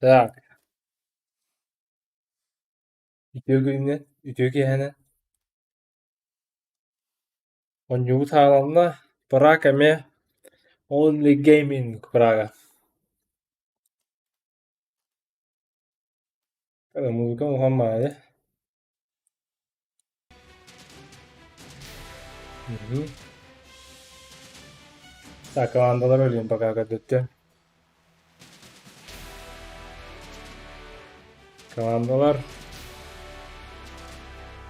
Так, ütüge hene. Onyu tağlanna bırak eme only gaming bıraga. Kada música Muhammad. Mhm. Tak, komandolar ölüyorum bak aga döttü. Komandolar.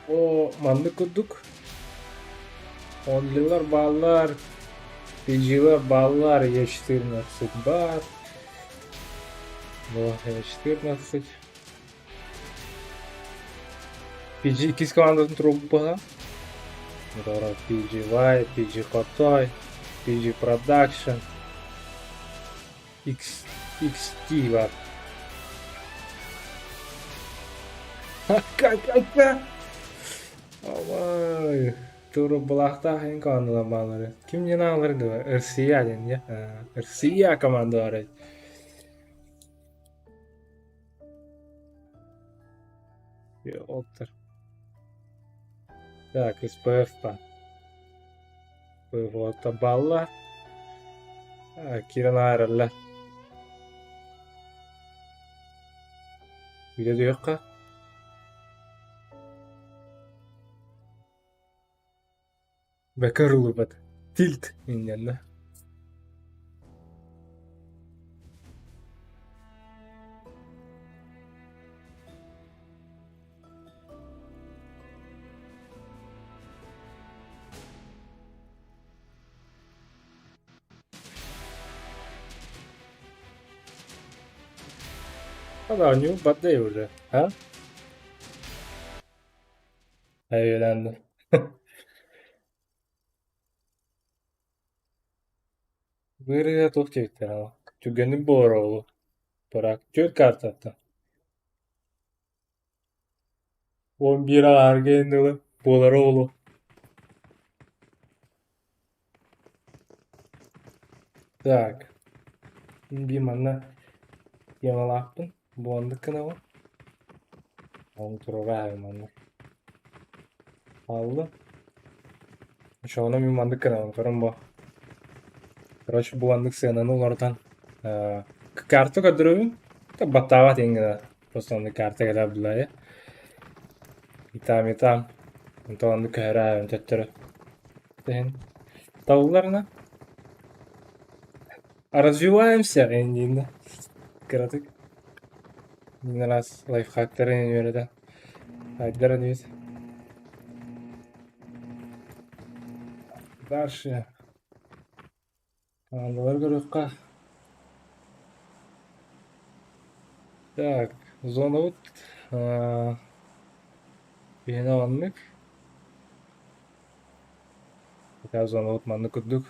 O mandık kurduk. Only'lar ballar. PG'ler ballar yeştirmezsek bar. Bu yeştirmezsek. PG ikiz komandasının trupa. Sonra PGY, PG Kotoy, PG Production. XT var. Kanka. Aman. Turu belakta yang komandolar balları. Kim yine alırdı? Irsiya den ya. Irsiya komandoları. Otur. Так, SPF-pa. SPF ballar. Kiran ayrılır. Bir de yok ka. Bekar olur bat. Tilt. İnden. Hadi new bat da öyle. Ha? Evlendi. Böyle çok çekti ama. Çünkü bu ara oldu. Bırak. Çöl kart attı. 11 argendalı. Bolaroğlu. Так. Bir mana yamalaktın. Bu andık kınava. Onu turaga mana. Aldı. Şuna bir mandık kınava. Karın bu. Короче, bu andık sığınanı oradan. Kartı kadırıyorum. Da battava tinggal. Просто andık kartı kadar bilaya. Hitam. Untuk andık kahra. Tettere. Тehen. Tavuklarına. Развиваемся. Endinde. Kıratık. Yine раз лайфхакları yönüyor da. Haydiler hadi. Дальше. Командалар görüyoruz. Так, zona ut. Yeni anlık. Tekrar zona utmanlık kurduk.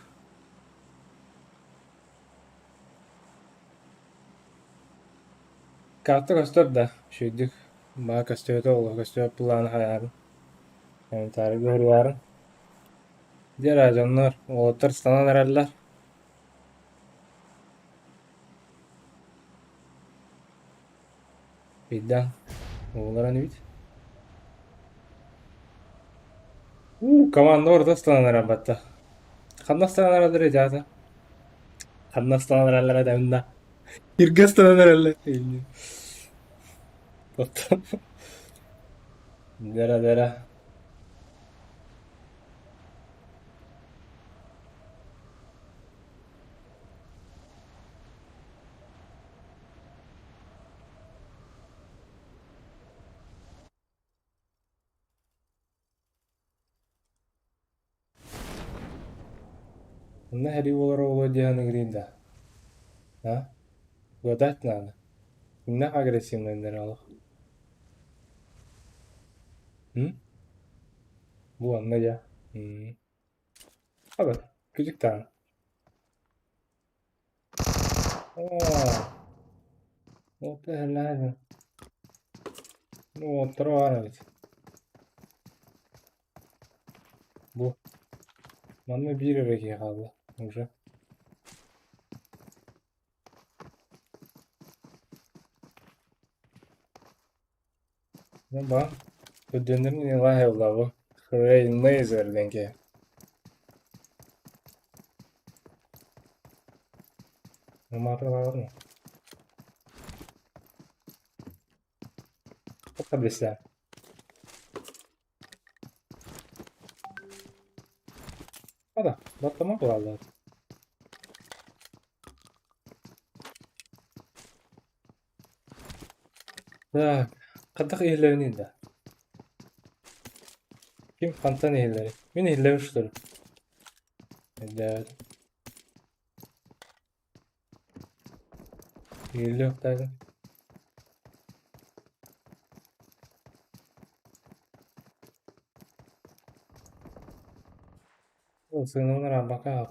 Kartı göster de. Şeydik. Bana gösteriyor da olur. Gösteriyor planı hayalım. Yani tarih görüyorum. Diğer ajanlar. O tırslanan herhaller. Birden. Oğullara ne bit? Komanda orada ıslanan herhalde. Kanda ıslanan herhalde recata. Kanda ıslanan herhalde deminde. Irga ıslanan herhalde. Dere. Ne heri olara olacağını grinde. Ha? Godat nada. Ne agresivlendir Allah. Hı? Bu anlaca. Abi. Küçük tane. Oo. O tehlikeli. O trovare. Bu. Bana bir yere kaldı. Уже. Ne bak. Ödünlerin ilahi evla bu. Hırayın ne izlerden ki? Numara var mı? O kadar isler. Hadi. Batlamak var. Ya. Kadak ihlerini de. Kim kantan ihleri? Min ihlemiştir. Evet. İhli yok derdim. O sınırlara bakalım.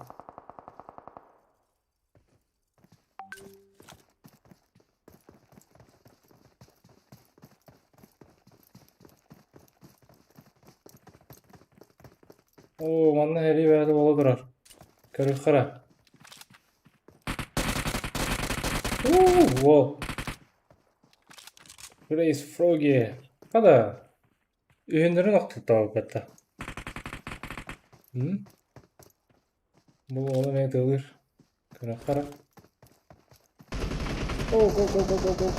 Oo, manna heri verdi ola durar. Kırık kıra. Oo, wow. Grace Froggy. Hadi. Ürünleri nokta tavuk hatta. Hı? Bu oğlum ne dövür? Kırık kıra. Oo, go go go go go.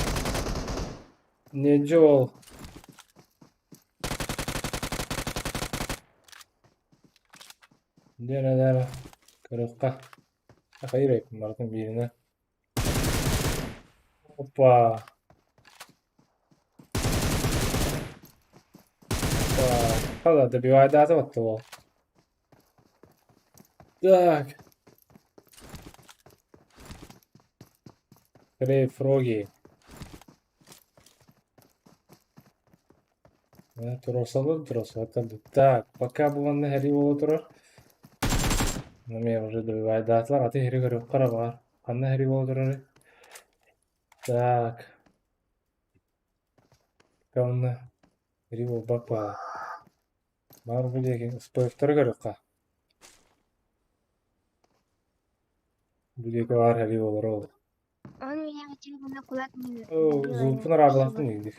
Nece ol? Dene dene. Kırıkka. Hayır yapayım bakın birine. Hoppa. Hoppa. Hadi bir vaydatı battı o. Tak. Grey Froggy. Тросало, тросало. Так, пока буланны хери боло турар. Мен уже добивай даатлар. Аты хери көрүп кара бар. Кандай хери боло турар? Так. Кауна хери болбак бар. Бар бул экен спойфтор көрүп ка. Бул эки бар хери болор ол. Он меня хотел на кулак не О, набил, зулпун они арабылактын всего. ийдик.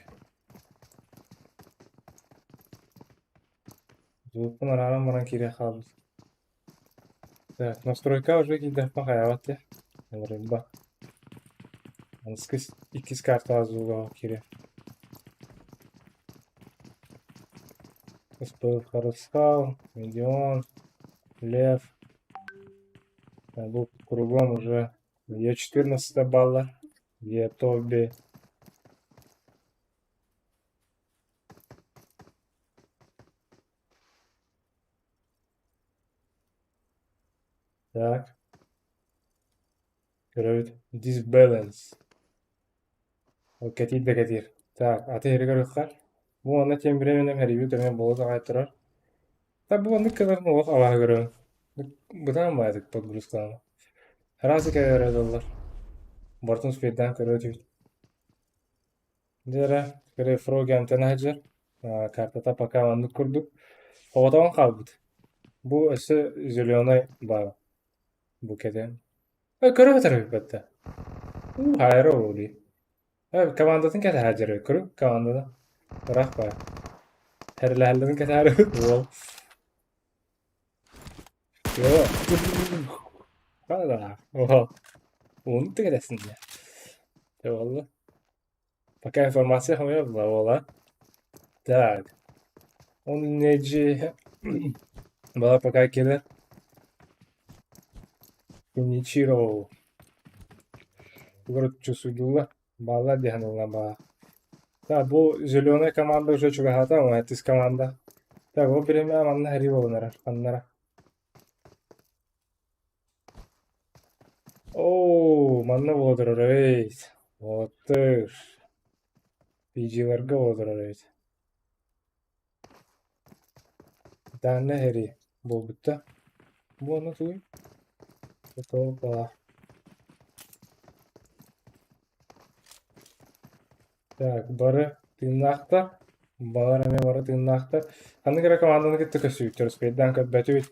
Зулпун арабын баран кире калбыз. Так, настройка уже кийдеп бак аябат я. Ба. Анскис икис карта азууга кире. Спойф Харускал, Медион, Лев. Был кругом уже е 14 балла, е Тоби. Так, говорит, disbalance. Вот كتير ده كتير. Так, هتهري رخر. Bu anda tем временем ревью терме болот агайтырар. Так bu anda kadar mı olak ava görüyorum. Bıdan mı aydık подгрузканы. Разы кәдер доллар. Бортун спейддан көрөтүбүт. Дера, кыре фроги антена хаджар. Картата пока анды курдук. Оватан калбыт. Bu ese zilyoner var bu kedi. Körü tarafı battı. Hayır oluyor. Evet, kavandasın kete hacırı. Körü kavandada. Bırak bak. Herlerden kete harı. Wow. Yo. Valla. Oha. Onu da kedesin ya. Eyvallah. Пока информация у меня была, вола. Так. Он нечи. Была пока кидер. Ничего. Город чувствую. Бала диханула ба. Так, bu zilyoner команда уже чугахата, ama etis команда. Так, o birimi amanla heri olunar. Anlara. Oo, manna болдыр evet. Отыр. PG'larga болдыр evet. Tane heri. Bu bitti. Bu onu tuy. Topla. Так, бары тыйнакта. Балар эме бары тыйнакта. Аны кыра команданы кытты көсүйтөр спейддан көтбөтүбүт.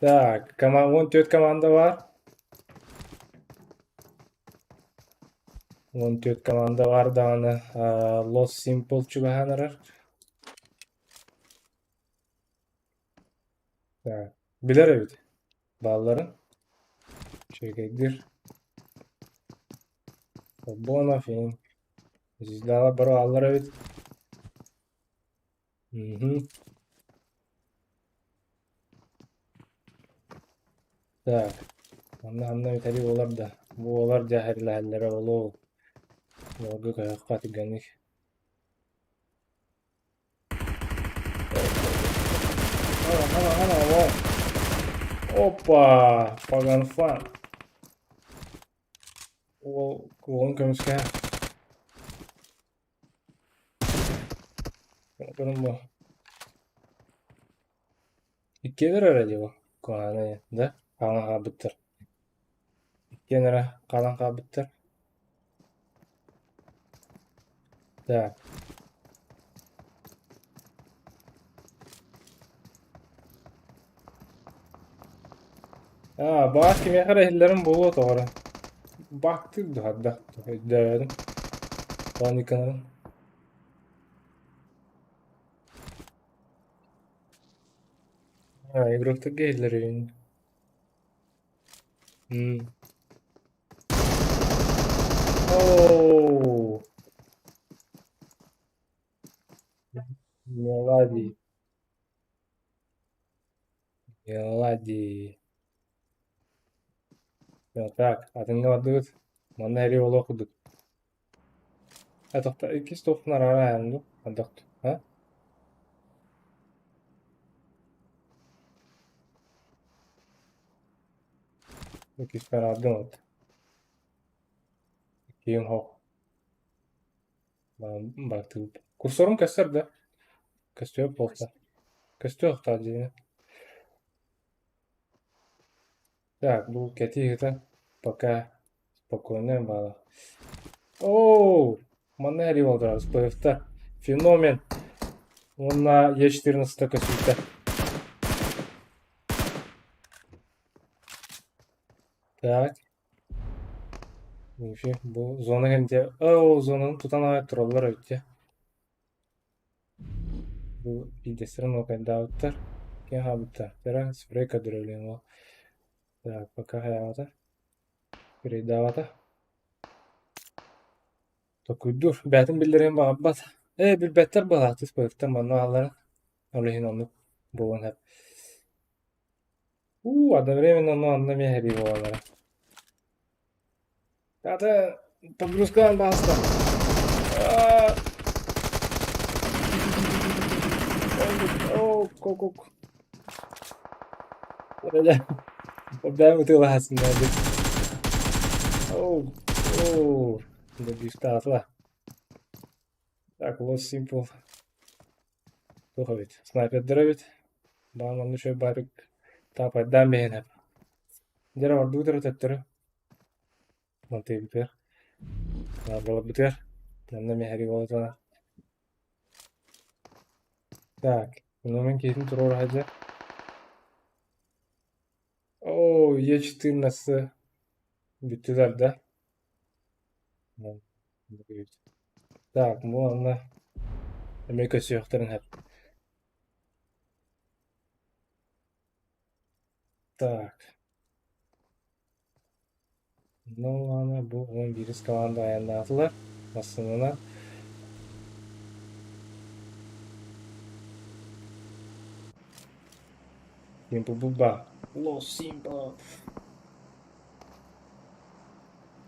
Так, 14 команда бар. 14 komanda var dağını. Los Simple çugahanırır. Evet. Biler evet. Balların. Çekektir. Bona fin. Zizlala baro allar evet. Mhm. Так. Anna biteri olar da. Bu olar cahil hallere olu. Yorgu kayakka tigani. Ana. Hoppa. Pagan fan. O kulağın kömüske. Bakalım bu. İkidir herhalde bu. Kuanı da. Kalan kabıttır. Genere kalan kabıttır. Так. Bağış kimi yakar ehillerin bulu doğru. Baktık da hatta. Devedim. Panikanın. Игрокта ehillerin. Hmm. Oo. Melodi. Melodi. Так, atınga badıgıt. Manda heri yolu okuduk. Tokta iki stoflar ara yandı. Adıkt. Ha? İki süper adım at. İki ho. Baktık. Kursorum keser de. Kestıyor polta. Kestıyor tacını. Так, bu keti пока спокойно было. Оу! Мана heri oldu az. Pıhta. Fenomen. Onunla Е14 косульта. Так. Neyse bu zona gelince o zonanın tutan ayet trollar ötü. Bu bilgisayarın o kadar dağıtır. Ki habitat. Tera sprey kadroluyum o. Так, пока hayata. Sprey dağıta. Tokuydur. Bәтін bildireyim bağabbat. Bir better bağatız pöften bana ağların. Olehin onu. Boğun hep. Adam временно onu anlamaya heri boğalara. Zaten pogruzkan bastı. Kok. Öyle. Ben mutlaka aslında. Oh, oh. Da distansla. Так, вот simple. Tuh evet. Sniper evet. Bana onu şöyle bari tapaydan beğenip. Jara var duyduru tettere. Mantığı biter. Balık biter. Yanına mehri olacağına. Так. Bunun kesin terör hacı. Oo, Е14 bittüler de. Так, bu anda Amerika yokların hep. Так. No ana bu onun virüs kalandı ayarladılar. Aslında Simple bulba. Los Simple.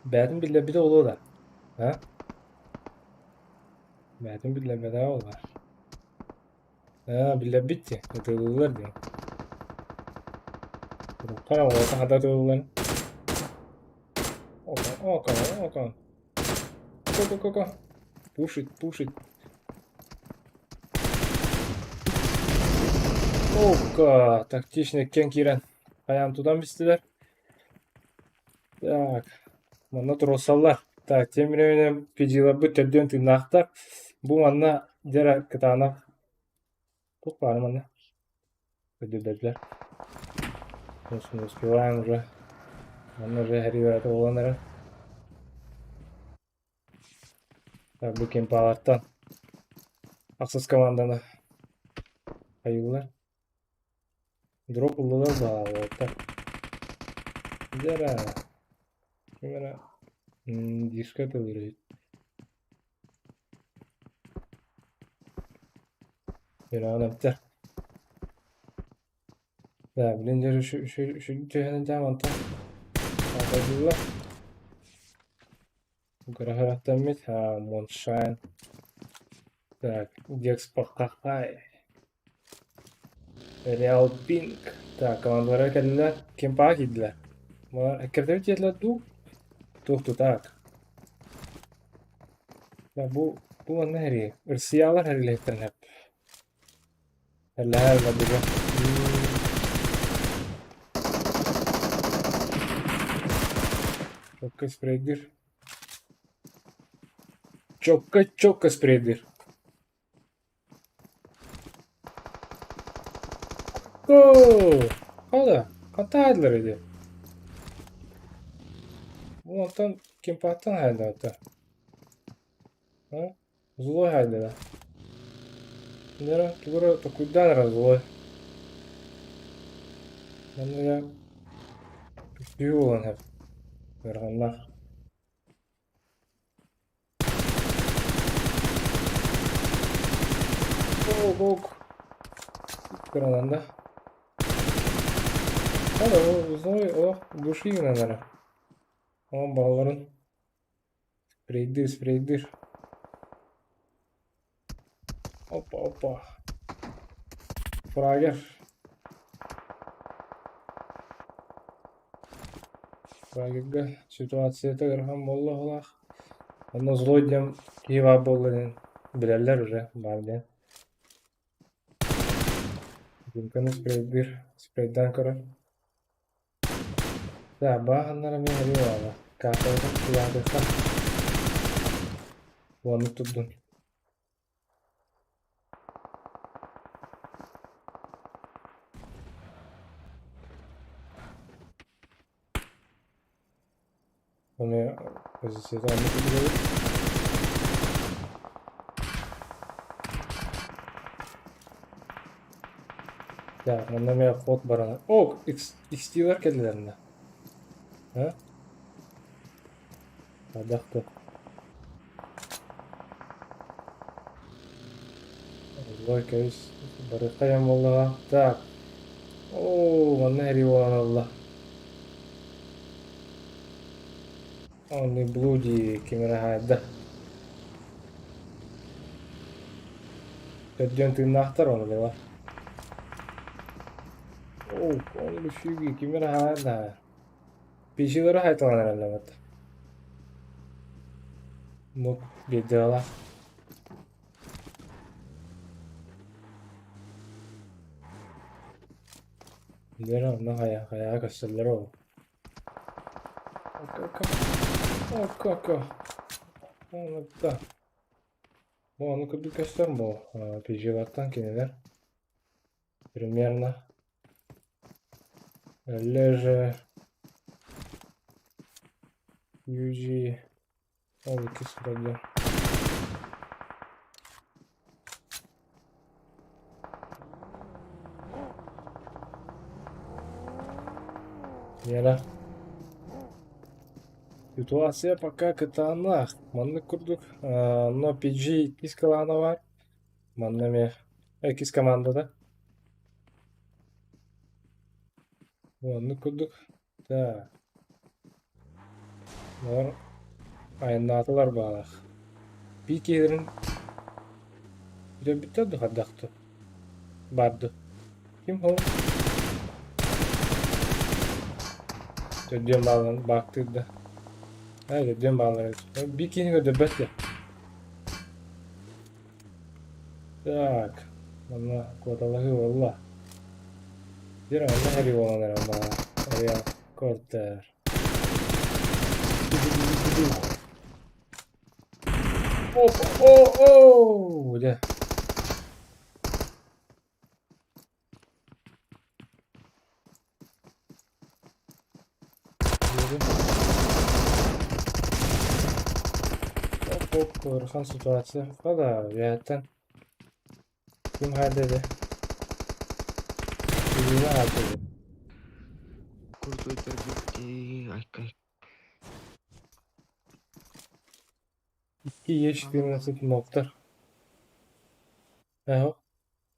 Beğendim bile bir de olur da. Ha? Beğendim bile bedava var. Ha bile bitti. Yatırılırlar diye. Para olsa hada tırılırlar. Okan. Go. Push it. Oka. Тактичный кен кирен. Ayağım tutan bistiler. Так. Мана тросаллар. Так, тем временем пижилабы төддөн тыйнактар. Бу манна жара кытаана. Тут бар манна. Ödüldediler. Olsun uspеваем уже. Манна уже хери верата оланара. Tabii kempalardan. Aksız komandana. Hayırlar. Drop buldular bağlı. Tak. Zara. Kimera. Dikkat alır. Bir an biter. Ya bilince şu cehennem tamam tam. Hayırlar. Грохот mit ha Moonshine. Так, Декс Пахахай. Real Pink. Так, командалары келдилер. Кемпага кийдилер. Булар эккердеп жетилер ду. Тукту так. Ya bu ne heri? Irsiyalar heriletten hep. Eller var diye. Çok spreydir. Çok spreydir. Go! Hadi. Kantaydılar idi. Bu ondan kempahtan haydi hatta. Ha? Zloy haydi da. Nere? Tugura to куда раз злой. Нандыра күчтүү болгон хеп. Барганнар. Бок. Кырананда. Ала злой, души нандыра. Балаларын спрейдир. Опа. Фрагер. Фрагерге ситуацияда кырган болду алак. Аны злой дем кийип болду билерлер уже бар ден. Димканы спрейден көрө. Да, баганнара мен эри бала. Картада кыягыса. Onu tuttun. Onu pozisyonu anlatabilirim. Ya, bunda bir kod var. XT var kendilerinde. Ha? Adaktı. Allah kayıs. Barıkayam vallaha. Tak. Bana heri var Allah. Only bloody kimera hayda. Tedyon tırnaktar onu da var. Only şu kimera hayda. Pişileri haytalan herhalde bak. Mut videolar. Nere onu hayaya gösterirler o. Oka. Onu da. Onu kudu göster bu. PG'lardan kendiler. Примерно. Leже. UG. O ikisi böyle. Yara. Ситуация пока катанах. Манны курдук. Но PG ikisi kalanı var. Manne ikisi komandada. Manны kurduk. Da. Var. Ayınlatılar bağlar. Bir kelirin bir de bitirdi haddaktı. Bardı. Kim o? Dödüğüm bağlan baktıydı. Hayır dödüğüm bağlar. Bir kelirin ödebet ya. Так. Она квадалахи валла. Дира она хари валла нама. Ария кортер. О! Да. Çok korkan situasyon. Valla zaten kim halde Birbirine harcadı. Kurtuluşlar bitti. Ay. İki yeşil bir nasip nokta. Eho.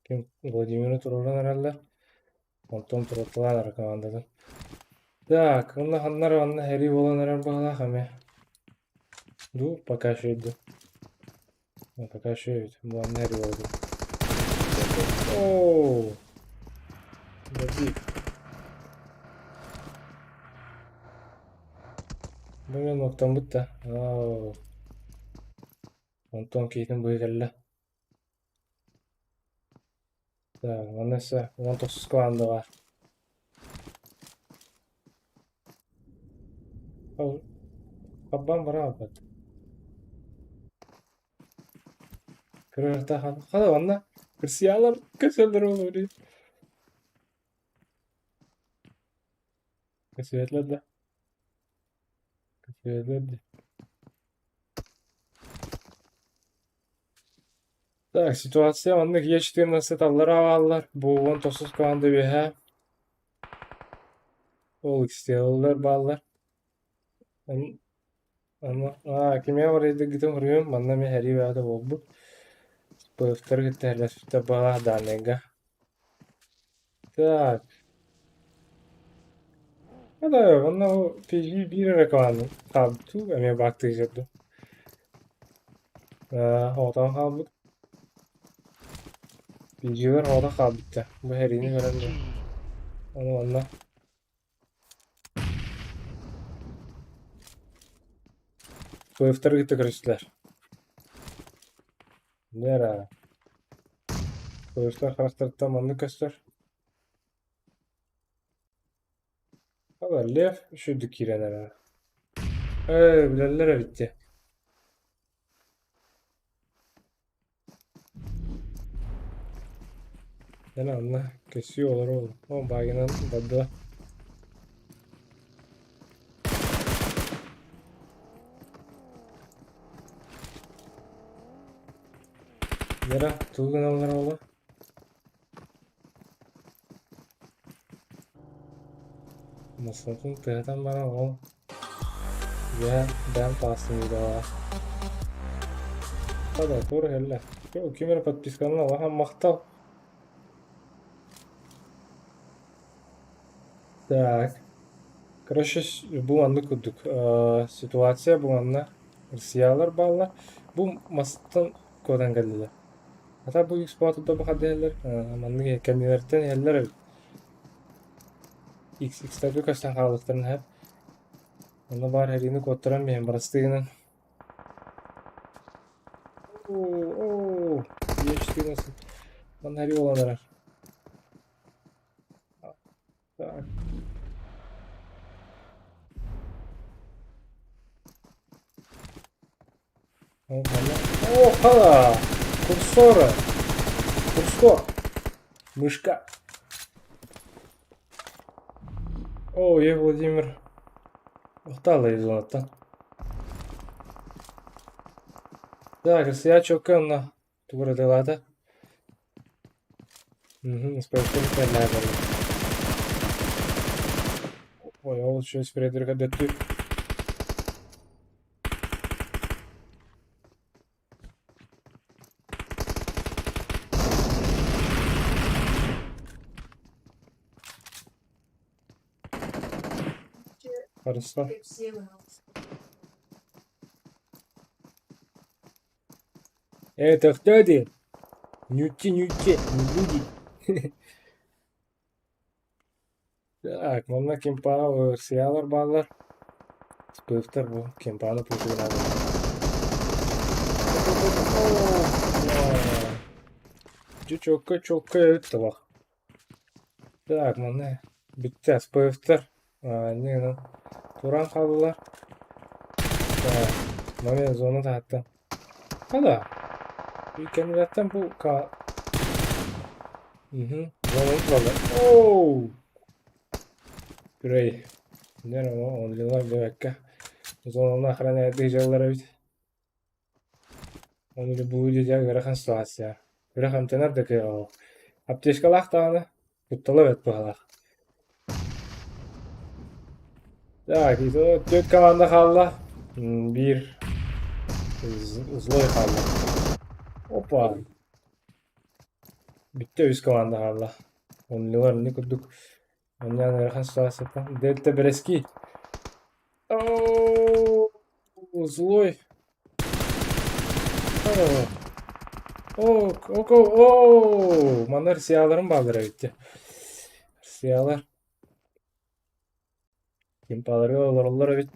Kim? Vladimir'i turulan herhalde. Ondan turuttular komandadan. Так, он наханнар ванна хери боланарар бала хаме. Ду, пока что иду. Пока что иду. Ванна хери болду. Ооо. Даби. Бага ноктан бутта. Ооо. Онтон кейтин быйгалла. Так, ваннаса. Вон тосус кванда бар. Ау. Каббан бара абат. Кырырта хан. Хада ванна. Кырсиялар көсөлдөр болури. Көсөтлөр да. Көсөтлөр да. Так, ситуация anlık geçtiğimde tallara havalar. Bu on tosuz kandı bir he. Ol istiyorlar bağlar. Ama kime var edip gidip vuruyorum. Bana mi heri ve adı oldu. Bu iftar gitti hele sütte bağlar danega. Tak. Hadi bana o PG bir rekanı. Tabi tu emeğe baktıyacaktı. Odan kaldı. PG'ler orada kaldı. Bu herini görelim. Onu valla. Bu iftar gitti kırıştılar. Nere? Kılıçlar karakterden manlı göster. Hadi lef şu dikirenere. Bilalere bitti. Yani anla kesiyorlar oğlum. Ama baygının dadı. Yara tulgun alır oğlum. Masrafın tığdan bana oğlum. Ya ben pasım bir daha. Hadi doğru helle. Yo kimere подписканы Allah'a мақтау. Так. Короче, bu anlık kurduk. Situatsiya bu anla. Rusiyalar bağlar. Bu masıttan kodan geldiler. Hatta bu exploit'da bu kadar yerler. Manlık kendilerden yerler. X'de kaçtan kalıkların hep. Onda var herini kodduran bir embrastığının. Oo. Geçti nasıl? Lan heri olanlar. Tak. Oha! Курсора! Курсор! Мышка! О, я Владимир. Устала из зоната. Так, я чокам на тура делата. Спасибо, надо. Ой, я лучше спрятать когда ты. Хорошо. Это кто ты? Нюти, не люди. Так, мамна кемпа сиялар баллар. Спыфтар bu. Kempаны пушугун алды. Чокка өттү бак. Так, мына битте спыфтар. Не, туран калдылар. Так, мына зона таттым. Када? Ülkemizden bu Zona tutmadı. Ooo. Birey. Ne ama? 10 yıllar bir dakika. Zonanın ahıra nerede yiyecekler evet. Он или будет я верахан ситуация. Верахан тенар да ke o. Аптечкалах таны. Куттала вет пахалах. Так, и то төт команда халла. Bir злой халла. Опа. Bitti üst komanda halла. Onlular ne kurduk. Ondan verhan sırasında. Delta Breski. Ооо, злой. О, о, манар сияларын балдыра битти. Сиялар. Кимпаларга олорлар бит.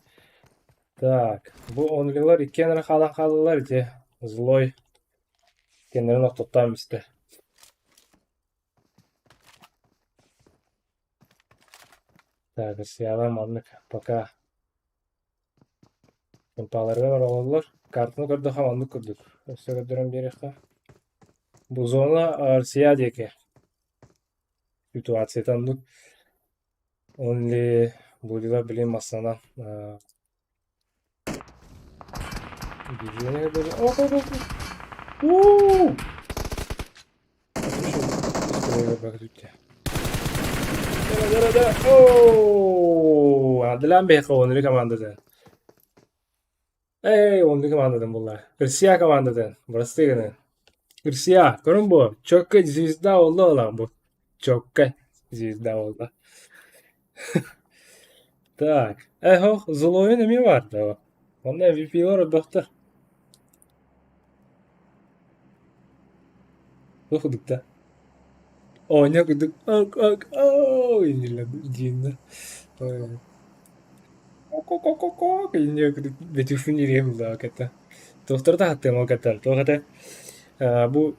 Так, bu onlular иккенер халан халылар бит. Злой. Кенерин октоттан бисте. Так, сиялар маннык. Пока. Кимпаларга бар олорлар. Картını көрдük, hamanlık gördük. Öste gördüren bir yere. Bu zona Arsiya diye situasiya tanıdık. Only burada bilim aslında. Gücüne böyle. Oh, oh, oh. Woo! Şuraya bak lütfen. Dara. Oh! Adilan bir only komandadan. Only komandadan bunlar. Arsiya komandadan. Burası değil mi? Arsiya. Görün bu. Çok zizda oldu olan bu. Çok zizda oldu. Так, злой не варто. Он MVP доктор. Okudukta. Oynakuduk. Ok. İndirdi. Ok. İndirdi. Betüşün yürüyemiz daha kata. Doktor da hatta mı kata. Tohata. Bu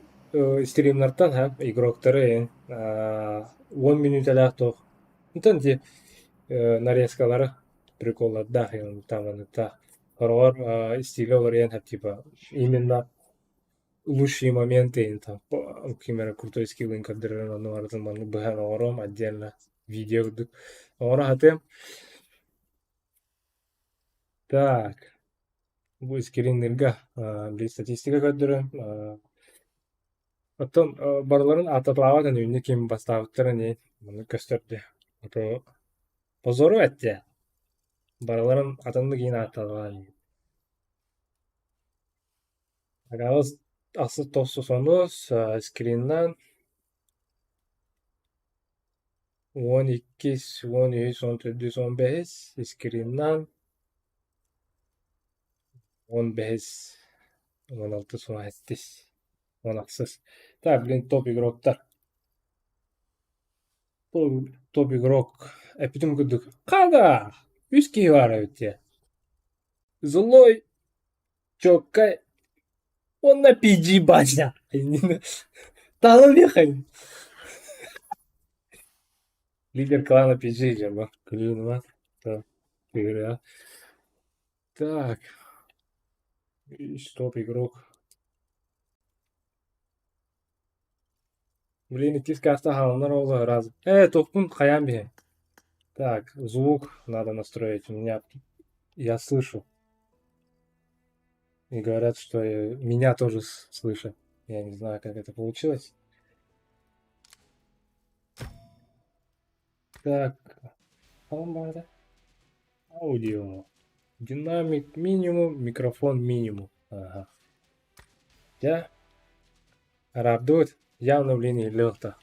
streamlardan ha игроктары 10 минут алахтох. Итен ди нарезкалары приколларда там это хоррор стиле олар типа именно лучшие моменты там например крутой скилл инкадрированный нуардан маны бхан ором отдельно видео ора хатем. Так, bu скриннерга bir статистика кадры. Оттон барларын атаплаватын үйүнү ким бастабыттарын муну көстөрдү. Ото позору этти. Барларын атынды кийин аталган. Агабыз асы тосусонус скриннан 12, 13, 14, 15 скриннан 15, 16, 17, 16. Так, блин, топ игроктар. Топ игрок. Bütün güdük. Kada! 100 kişi var öte. Злой. Чокай. Он на PG бача. Талон ехай. Лидер клана PG же, бак. Клюн, бак. Игра. Так. Топ игрок. Блин, идти с каста халнар олы раз. Топун хаям бе. Так, звук надо настроить. У меня... Я слышу. И говорят, что меня тоже слышат. Я не знаю, как это получилось. Так. Аудио. Динамик минимум, микрофон минимум. Ага. Я Рабдут явно в линии лёгта.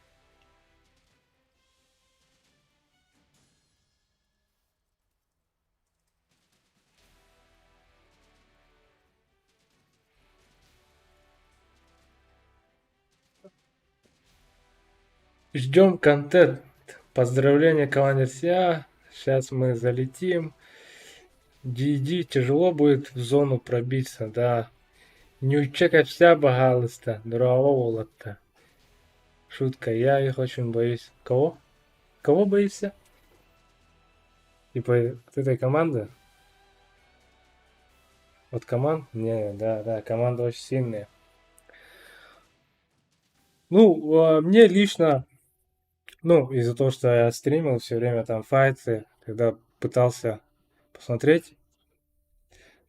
Ждем контент. Поздравления, команде СИА. Сейчас мы залетим. GG, тяжело будет в зону пробиться, да. Не чекать вся пожалуйста. Дорого волота. Шутка, я их очень боюсь. Кого? Кого боишься? Типа от этой команды? От команд? Не, да, команда очень сильная. Ну, мне лично, ну, из-за того, что я стримил все время там файты, когда пытался посмотреть,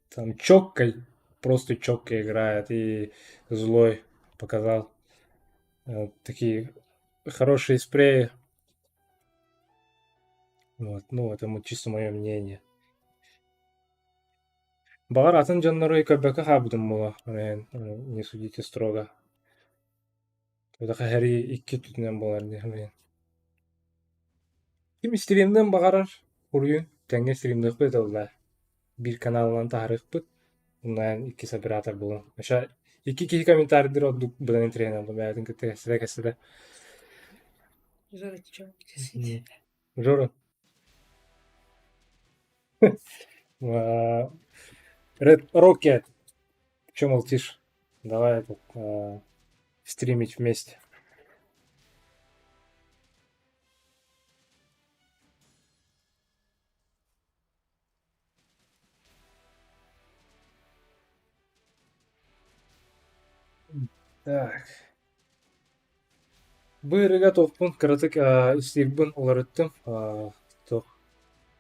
там Чоккой просто четко играет и злой показал. Такие хорошие спреи. Вот, ну, это чисто мое мнение. Багар атын жаннары көбөкө хабытым була. Не судите строго. Это хари икки түтүнөн болар дехмен. Ким стримден багарар уруйун. Теңге стримдек бет олда. Bir kanalынан таарыкпыт. Ундан икки оператор болон. Аша икки кихи комментарийдер одук будан интерен алды. Бәдин кесире. Жора. Red Rocket. Че молчишь? Давай этот, стримить вместе. Так. Быырыга тохпун кыратык истирбин олар өттүм. Тох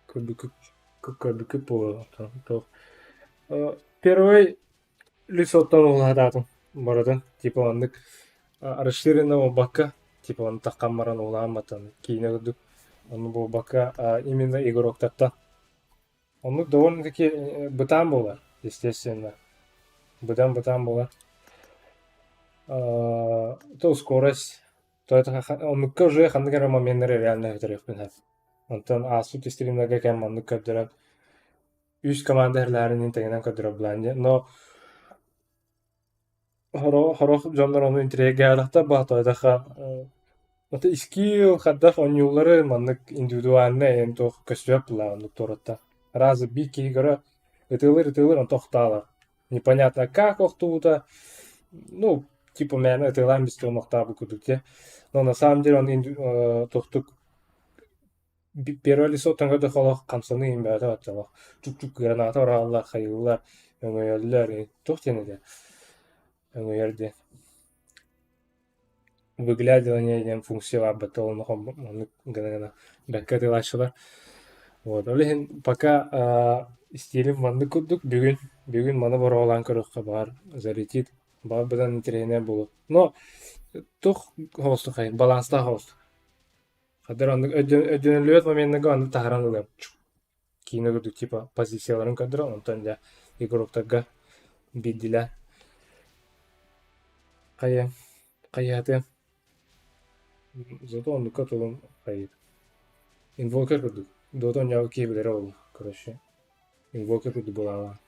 көбүкүп болу. Тох. Первый лицоттан уладатым. Барадан типа андык расширенного бака. Типа он таккамаран уламатан. Кейнегдүк. Он бу бака именно игроктаттан. Он довольно-таки бытам болар, естественно. Бытам болар. То скорость. То это он уже хандгара моментները реально өтөрөкпүн. Онтон асут стримдерге кем аны көдөрөп. Үч командаларынын тегенен көдөрөп бланде. Но хорох жоннор onu интриге алакта бата даха. Это скилл хаддах онюлары маннык индивидуально ен тох көсөп ла торотта. Разы бир кигара этылыр он тохталар. Непонятно как охтута. Ну, типа мен этылам без томохта бу кудуте. Но на самом деле он тохтук первое лицо таңгада холох камсаны имбята атталах. Чук граната ораллар, хайыллар, өңөйөллөр, тохтенеде. Өңөйөрде. Выглядывание ден функция батон гана баккатылашылар. Вот. Олехин пока стилим манды кудук бүгүн мана боролан көрөккө бар залетит. Бар бадан интерене болот. Но тух хосту хай баланста хост. Хадыр аны өдөнөлөт моментнеге аны тахаран ылам. Кинегү типа позицияларын кадыр онтан да игроктарга биддиле. Каяты. Зато он катылым кайыт. Инвокер кудук. Дотон яу кейбилери болу, короче. Инвокер кудук булала.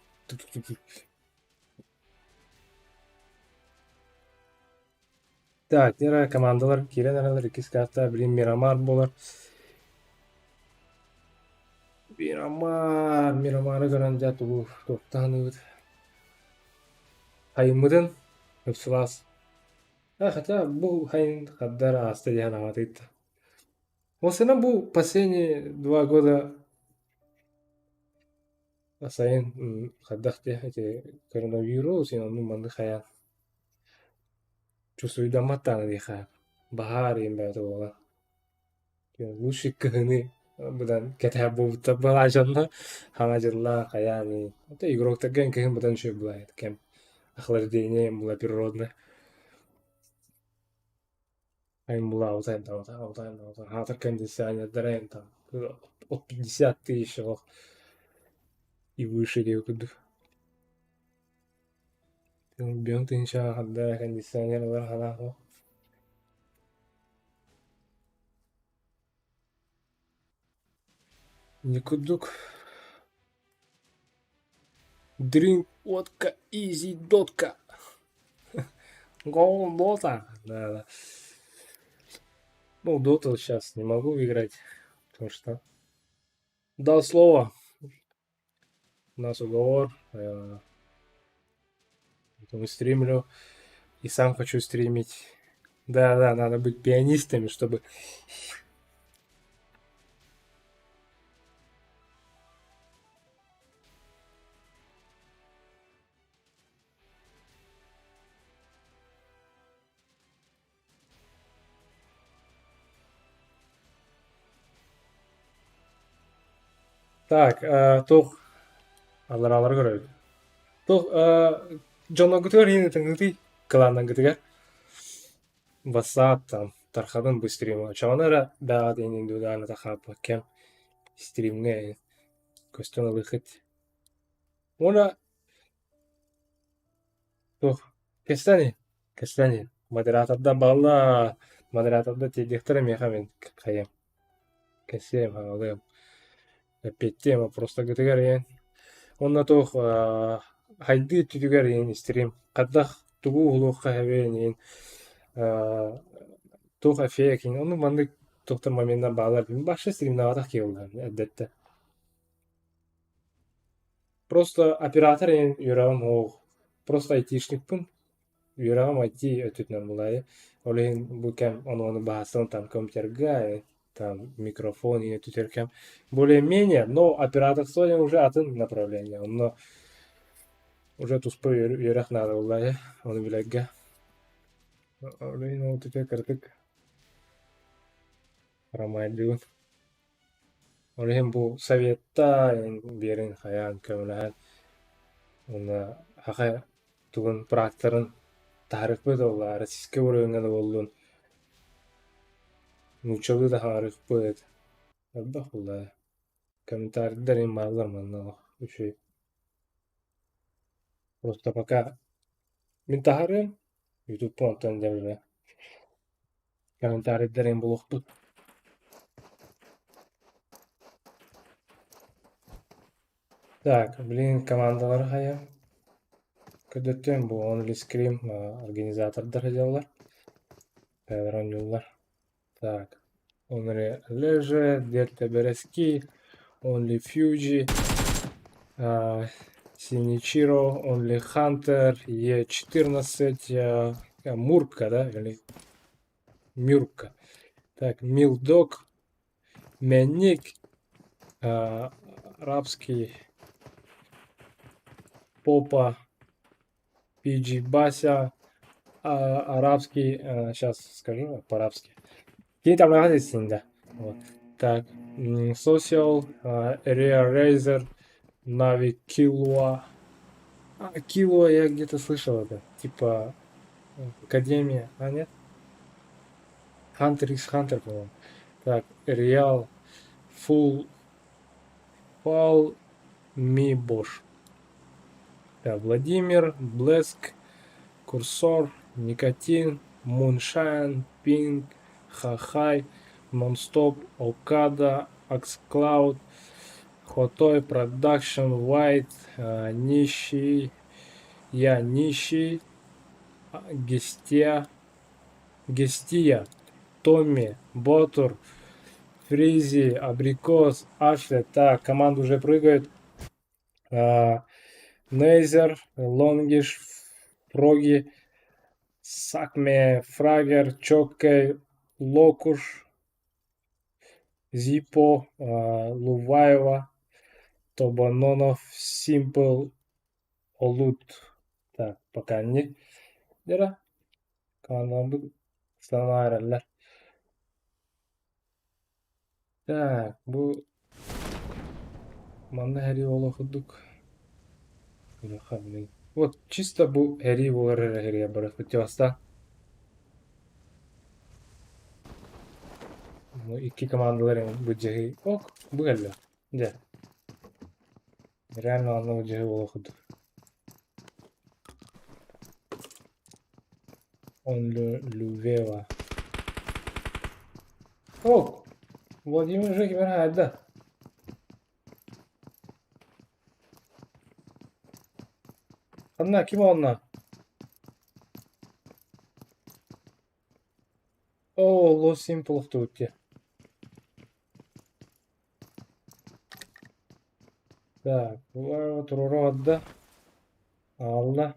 Так, нера командалар кирен аралар 2 карта, блин, Мирамар болар. Мирамары көрөн жатуу топтаныбыт. Хайымыдын өпсулас. Хотя бу хайын каддар аста диян аватыйт. Осына бу последние 2 года сайын каддахте эти коронавирус, и он манды хаян. Чувствую даматтаны диха. Бахар имбәті ола. Лучше кыгыны бұдан кәтә болута бала жанна. Хана жылла қаяны. Это игрок таген кыгын бұдан шөй бұла. Кем охлаждение бұла природно. Айм бұла аутайм. Хатыр кондиционер дарайм там. От 50 тысяч и выше деу. Бьон тынша хадда кондиционер бар хана. Не кудук. Drink водка easy дотка. Гол дота. Да. Ну, доту сейчас не могу играть. Потому что дал слово. У нас уговор. Поэтому стримлю. И сам хочу стримить. Да, надо быть пианистами, чтобы... Так, тух. Алар көрөйт. Тух, Джонно гытыгар ини тыңгыты кыланан гытыгар. Басаат там тархадан бу стрима. Чаванара баат ини дудана тахапа кем стримне көстөн алыхыт. Она тух кестани. Модераторда балла модераторда тедихтера мехамен каем. Кесем хагалым. Петтема просто гытыгар ен. Онна тух хайды түтүгер ен стрим. Каддах тугу улукка хебен ен. Тух афея кин. Оны мандык доктор моментдан bağlar. Башы стримна атак келди. Әдетте. Просто оператор ен юрагам о. Просто айтишникпин. Юрагам айти өтүтнөн булай. Олен бу кем оны басын там компьютерга, там микрофон и түтеркем. Более-менее, но операторство уже атын направление. Но уже туспа юрак надо булай. Оны билегге. Олен ол түтер кырдык. Рамайдыгын. Олен бу советта берин хаян көмөлөһөн. Оны хака тугун практарын тарих бөт олар, российский уровень болдун. Учебы да тарих бөт. Аббах олар. Комментарийлер им барлар манна үшү. Просто пока мен тахарым YouTube понтан дебе. Комментарийлер им булукту. Так, блин, командалар хая. Көдөттен бу Only Scream организатордар делалар. Педрон юллар. Так. Only Leже, Дельта Берески, Only Fuji, Синичиро, Only Hunter, Е14, Мурка, да? Или Мюрка. Так, Милдог, Менник, арабский Попа, Пиджи Бася, арабский, сейчас скажу по-арабски. Какие там разницы, да? Вот. Так, Social, Area Razer, Navi Killua. Killua я где-то слышал это. Типа Академия, нет? Hunter x Hunter, по-моему. Так, Real, Full Mi Bosch. Так, Владимир, Блеск, Курсор, Никотин, Moonshine, Pink, Хахай, Нонстоп, Окада, Axcloud, Хотой, Продакшн, White, Нищий, Я Нищий, Гестия, Томми, Ботур, Фризи, Абрикос, Ашли. Так, команда уже прыгает. Нейзер, Лонгиш, Фроги, Сакме, Фрагер, Чоккей, Локуш, Зипо, Луваева, Тобанонов, Симпл, Олут. Так, пока не. Дера. Командамды sana ayarlar. Так, bu манда хэри боло худук. Вот чисто bu хэри болор хэри барах битяста. Ну iki командалар bu жаhi. Ок, bu geldi. Да. Реально оно жаhi боло худук. Он Лувева. Ок. Владимир же кибер хайда. Анна ким онна? О, Ло Симпл өтті. Так, бұлар тұрыры адда. Алла.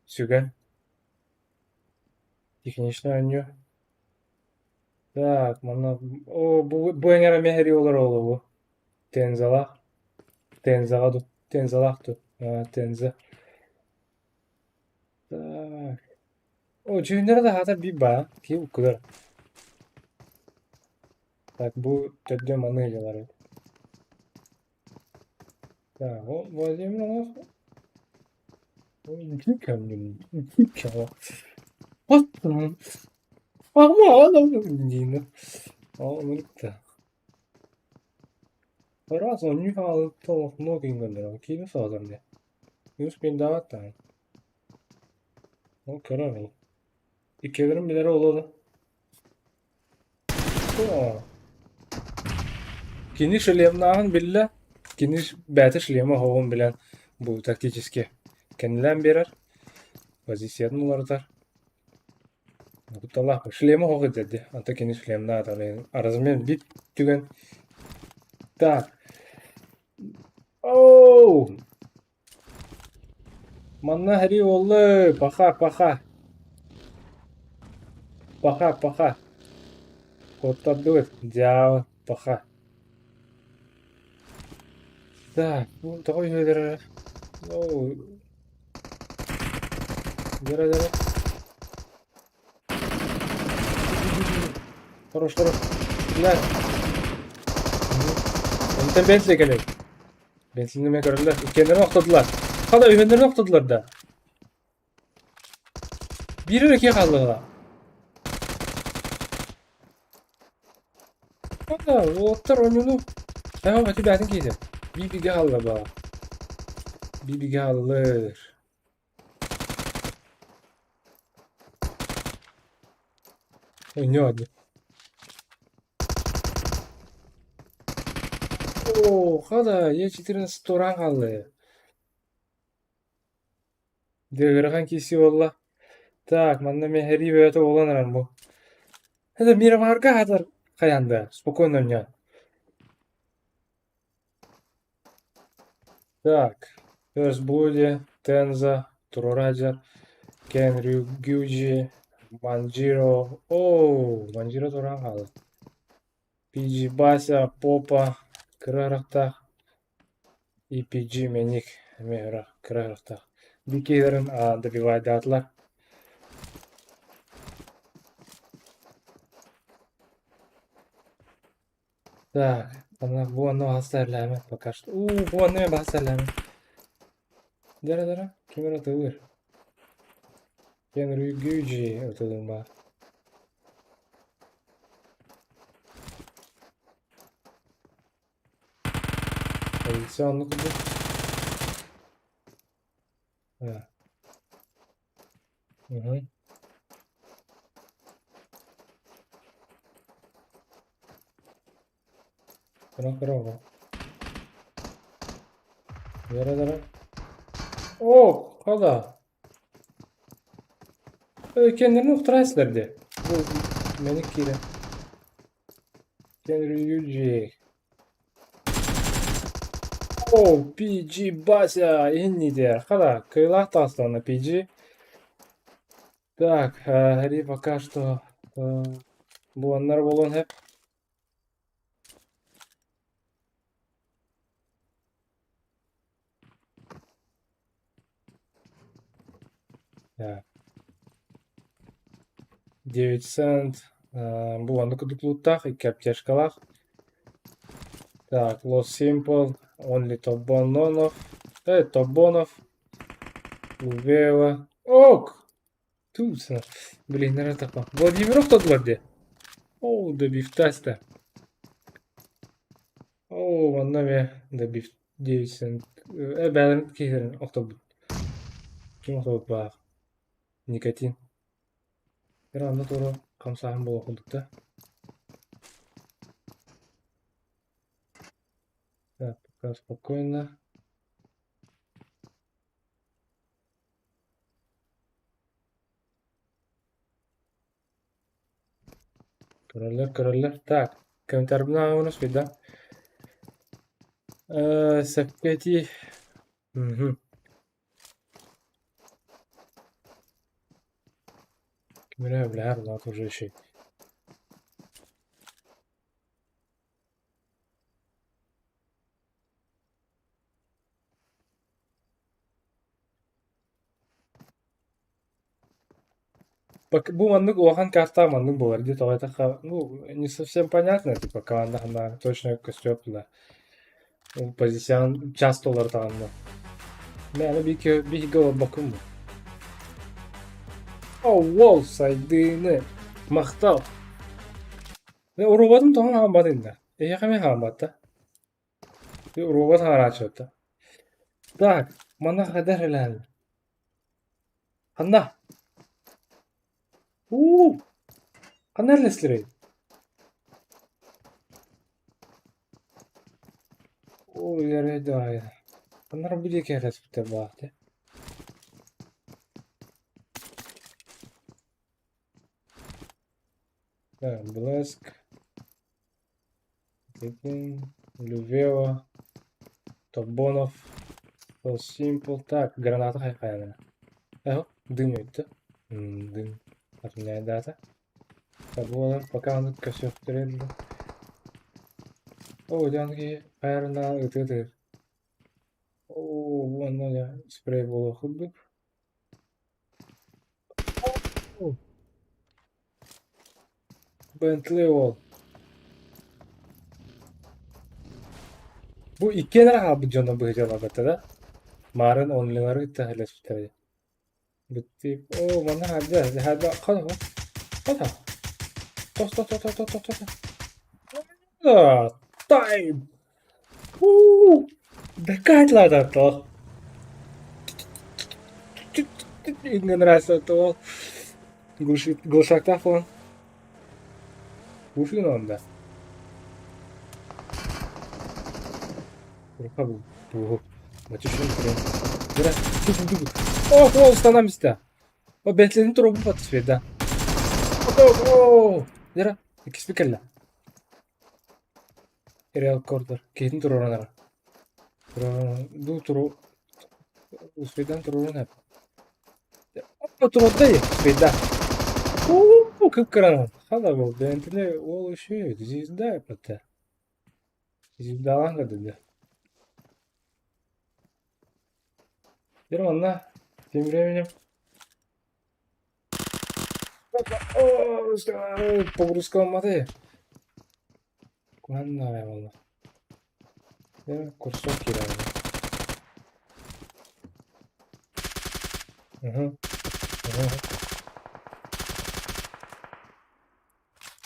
Сүйген. Технично өню. Так, мана... О, bu engere meheri olur oğlu bu. Tenzalak. Tenzalaktı. Tenze. Так. О, жүндері de hata bir ba. Ki bu kadar. Так, bu tödde manı ediyorlar. Так, o Vladimir nasıl? Кикамнем, кикама. Вот он. Дина. Olmadı. Раз он не хал то много ингандера. Кина сазам не. Yüz bin daha hatta. O karar mı? İkilerin bileri oladı. O. Kini şiliyemnağın bille. Kini bәті şiliyeme hoğun bilen bu taktikiski. Kendilen birer. Pozisiyonun olarlar. Bu Allah bu şiliyeme hoğu dedi. Anta kini şiliyemnağın da. Arazmen bit tügen. Так. Оу! Манна хри оллы, паха. Паха. Коттадыр, дяу, паха. Так, bu такой höydere. Оу. Дера. Хорош. Gel. Enten Bentley gelek. Bentley'ni mi görürler? Kendilerini oktadılar. Hala öğrenlerini oktadılar da. Biri iki kaldılar. Hala o otlar oyunu. Tamam hadi ben giydim. Bir bilgi kaldı bana. Bir bilgi alır. Oynuyor hadi. Oo, hala ya çitirin storan kaldı. Devre kesi valla. Так, манда мен хәри бәйті оланыран bu. Это мироварга хатар каянда. Спокойно мне. Так. First Bloody, Tenza, Турараджа, Ken Ryugyuji, Manjiro. Оу, Manjiro туран қалды. PG Бася, Попа, Кырарақтақ. И PG Меник, Мехра, Кырарақтақ. Бикейлерін добивайды атлар. Так, bu anı hasarlama пока что. Bu anı hasarlama. Dara. Kimler atılır? Ken Ryugyuji atılır mı? Позиционный кубок. Да. Угу. Кырау. Дара. О, hala. Kendilerini uhtırasılar de. Bu menik kire. Ken Ryugyuji. О, PG Бася, иннидер. Hala, кайлах таслана PG. Так, Хари пока что буаннар болон hep. Так. 9 цент. Буанны кудуклуттах, 2 аптешкалах. Так, Lost Simple, Only Тобонов. Тобонов. Увева. Ок! Тут, блин, наверное, так. Владимиров тот владе. О, добив таста. О, ваннаме добив 9 цент. Бәлін кейдерін оқтабыт. Ким оқтабыт бағ? Никотин. Bir anda doğru kamsahın bol okudukta. Так, пока спокойно. Короллер. Так, комментарий у нас видно. Сапети. Угу. Бля, ладно, уже еще. Bu маннык оған карта маннык болар. Где-то это, ну, не совсем понятно, типа, команда она точно костёп, да. Позицион часто олар тағанда. Yani bir higa bakın bu. Oh, wall saydığını. Maktal. Ve o robotun tamam hambatında. Yakame hambatta. Ve o robot haraçotta. Так, mana kadar helal. Hanna. Hanna lesleri. Yere dair. Hanna bir kere respite bahtı. Blask. Tekin. Лювева. Тобонов. All simple. Так, граната хайхаяна. Eho, dın öttü. Dın. Atmaya data. Tabi bu adam bakanlık kaşıftırıldı. O canki ayarında ıtıdır. Oo, bu anda ya sprey bolu hıddık. Oo, Bentley ol. Bu iki lira abi canım bu hecala da. Maren onları gitti hele sütleri. Bitti. Oo, bana hadi hadi hadi. Hadi. Tos tos tos tos tos tos. Ah, time. Dekatlarda to. Ingen rasa to. Глушакта falan. Bu film onda. Рука bu. Maçı şunu kırayım. Biraz dur. Oh, stanam iste. O Bentley'nin trobu patış da. Oh. Yara. İkisi bir kelle. Real corner. Kesin troranara. Du tro. Svedan troran hep. O troda ya. Sveda. Kıpkıran. Hala bu Bentley o şey. Dizide yaptı. Dizide alan dedi. Bir anda Timre'nin pogruska olmadı ya. Kuran ne valla. Ya kursok kiraydı. Hı hı.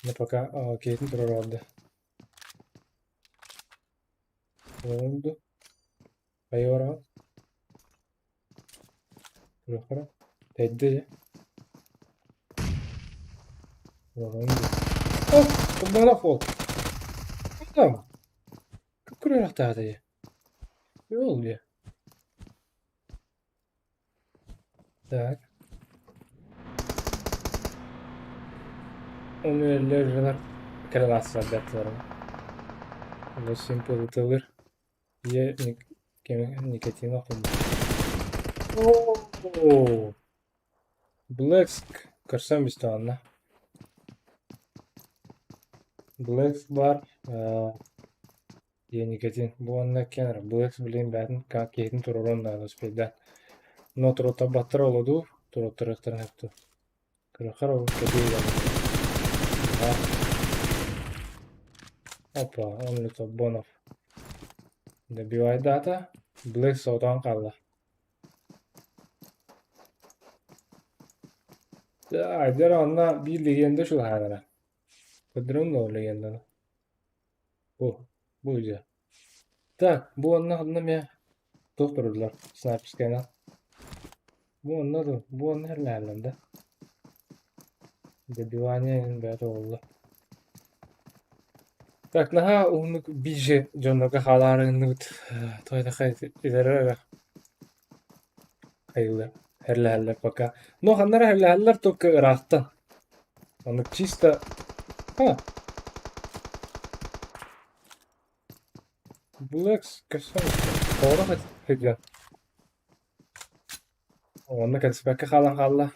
Ne paka kesin terör oldu. Ne oldu? Hayır abi. Bırakara. Tedde ya. Ne oldu? Oh! Bu bana fol. Tamam. Kıpkırıyor tahta ya. Ne oldu ya? Tak. Onu ellerler. Kere nasıl adetlerim. Bu simple ıtılır. Ye nikotin okumuş. Oo. Black karsam bir tane. Black var. Ye nikotin. Bu anla kenar. Black bileyim ben kesin tururon da speden. No trota battır oldu. Trota rektar hepti. Kırıkar o kediye geldi. Ha. Hoppa. Onlu top bonov. De bir ay data. Black soğudan kaldı. Aydır onunla bir legende şu halde. Kıdırım da o legende. Bu. Bu güzel. Так, bu anla ya. Doktorlar. Sniper bu anladım. Bu anla herhalde. Добивание бәрі oldu. Так, наха унук бije жоннога халарынут тойда хайт идерера хайылы. Херлерлер пока. Но ханнар херлерлер только рахтан. Он чисто. Ha, Black's кашан. Doğru hediye. Onda kadar kalan kalla.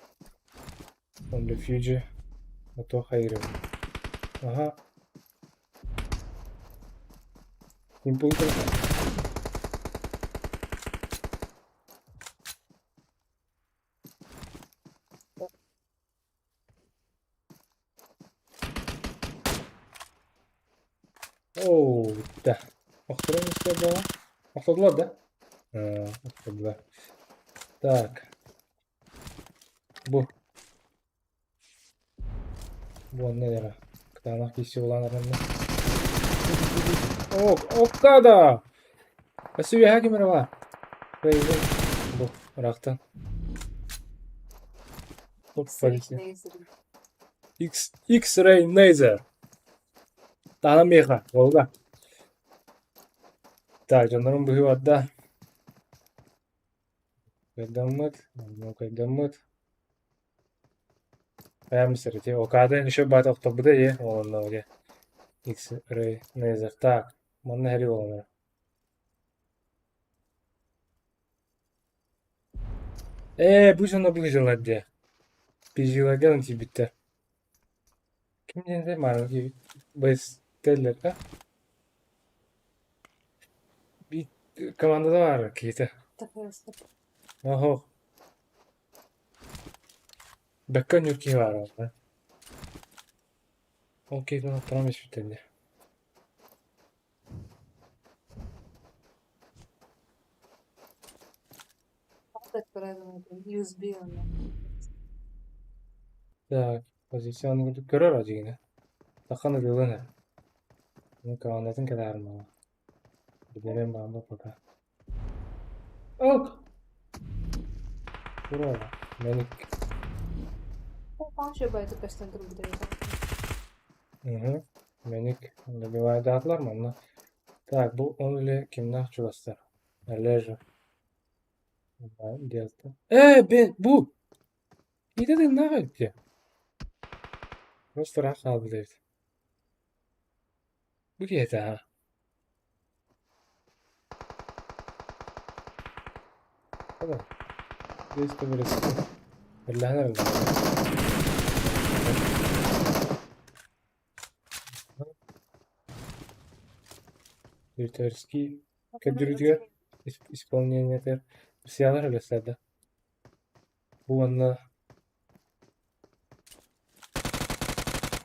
On refuge. Ato hayır. Aha. Impulso. Oo, bitti. Aktarım işte bu. Aktardılar da. Burada. Так. Bu. Bu ne dere? Kıtanak kişi olan adamlar. Ok da. Nasıl bir hakim var? Böyle bu. Bıraktın. Çok polisi. X-ray laser. Daha mega. Oldu. Так, canlarım bu hivada. Kaydammıt. Kaydammıt. Beğenmişsiniz. O kadar işe bat okta bu da iyi. Onunla öyle. X-ray laser. Так. Bana heri olanlar. Bu sana bu güzel diye. Bir yıla gelin ki bitti. Kim diyende var ki biz derler ha? Bir komandada var ki işte. Oho. Bekkan yok ki var orada. Okey, bunu tamam bitti. USB ona. Так, позиционный görür acı yine. Bakın ediyorlar ne? Bunu kavandatın kadar mı? Gidelim ben bak. Ok! Burada. Menik. Там ще байти кастен друг буде. Hı. Menik. Onda bir vayda atlar mı onlar? Так, bu onu ile kimden çuvastır? Allerji. Delta. Ben bu. İyi dedin ne yaptı? Просто rahat kaldı dedi. Bu yeter ha. Tamam. Biz de burası. Allah'ın öyle. Рыцарский кадридер исполнение тер сыялар өлөсөрдө. Бул анда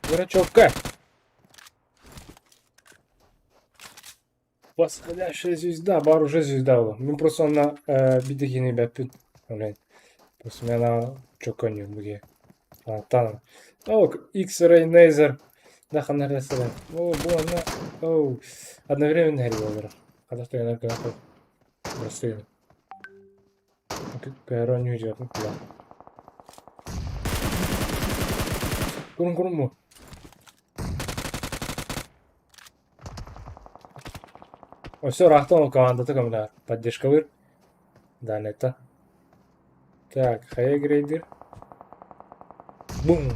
дурачокка. Восходящая звезда, бар уже звезда была. Мы просто на бидегини беппин. Просто меня çok oynuyorum bu diye. Tamam. X-Ray Laser. Да, ханарасыра. Bu anda. Одновременно хәри olur. Когда что я на карту. Просто. Иронию yapıp ya. Kurun mu? Все, рахтом команда таком да. Поддержка выр. Да, это. Так, хайгрейдер. Бум.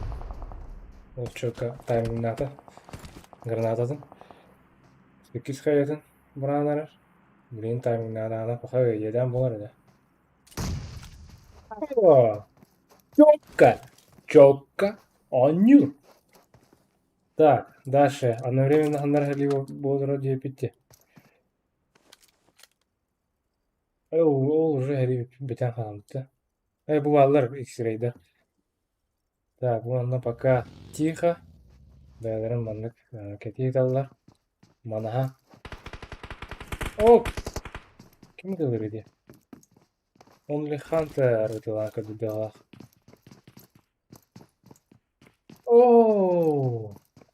Волчока таймингната. Гранататын. 8 hayatın. Buranlar. Green taymingnada ana paha yeden bular da. Чётко. Чётко. Аню. Так, дальше. Одновременно анархали бодро депити. Ол уже heri biten kalmıştı. Bu varlar X-ray'de. Так, bu anda пока тихо. Beylerin manlık hareketi dallar. Manaha. Kim kılır idi? Only Hunter ödülen kadıdalar.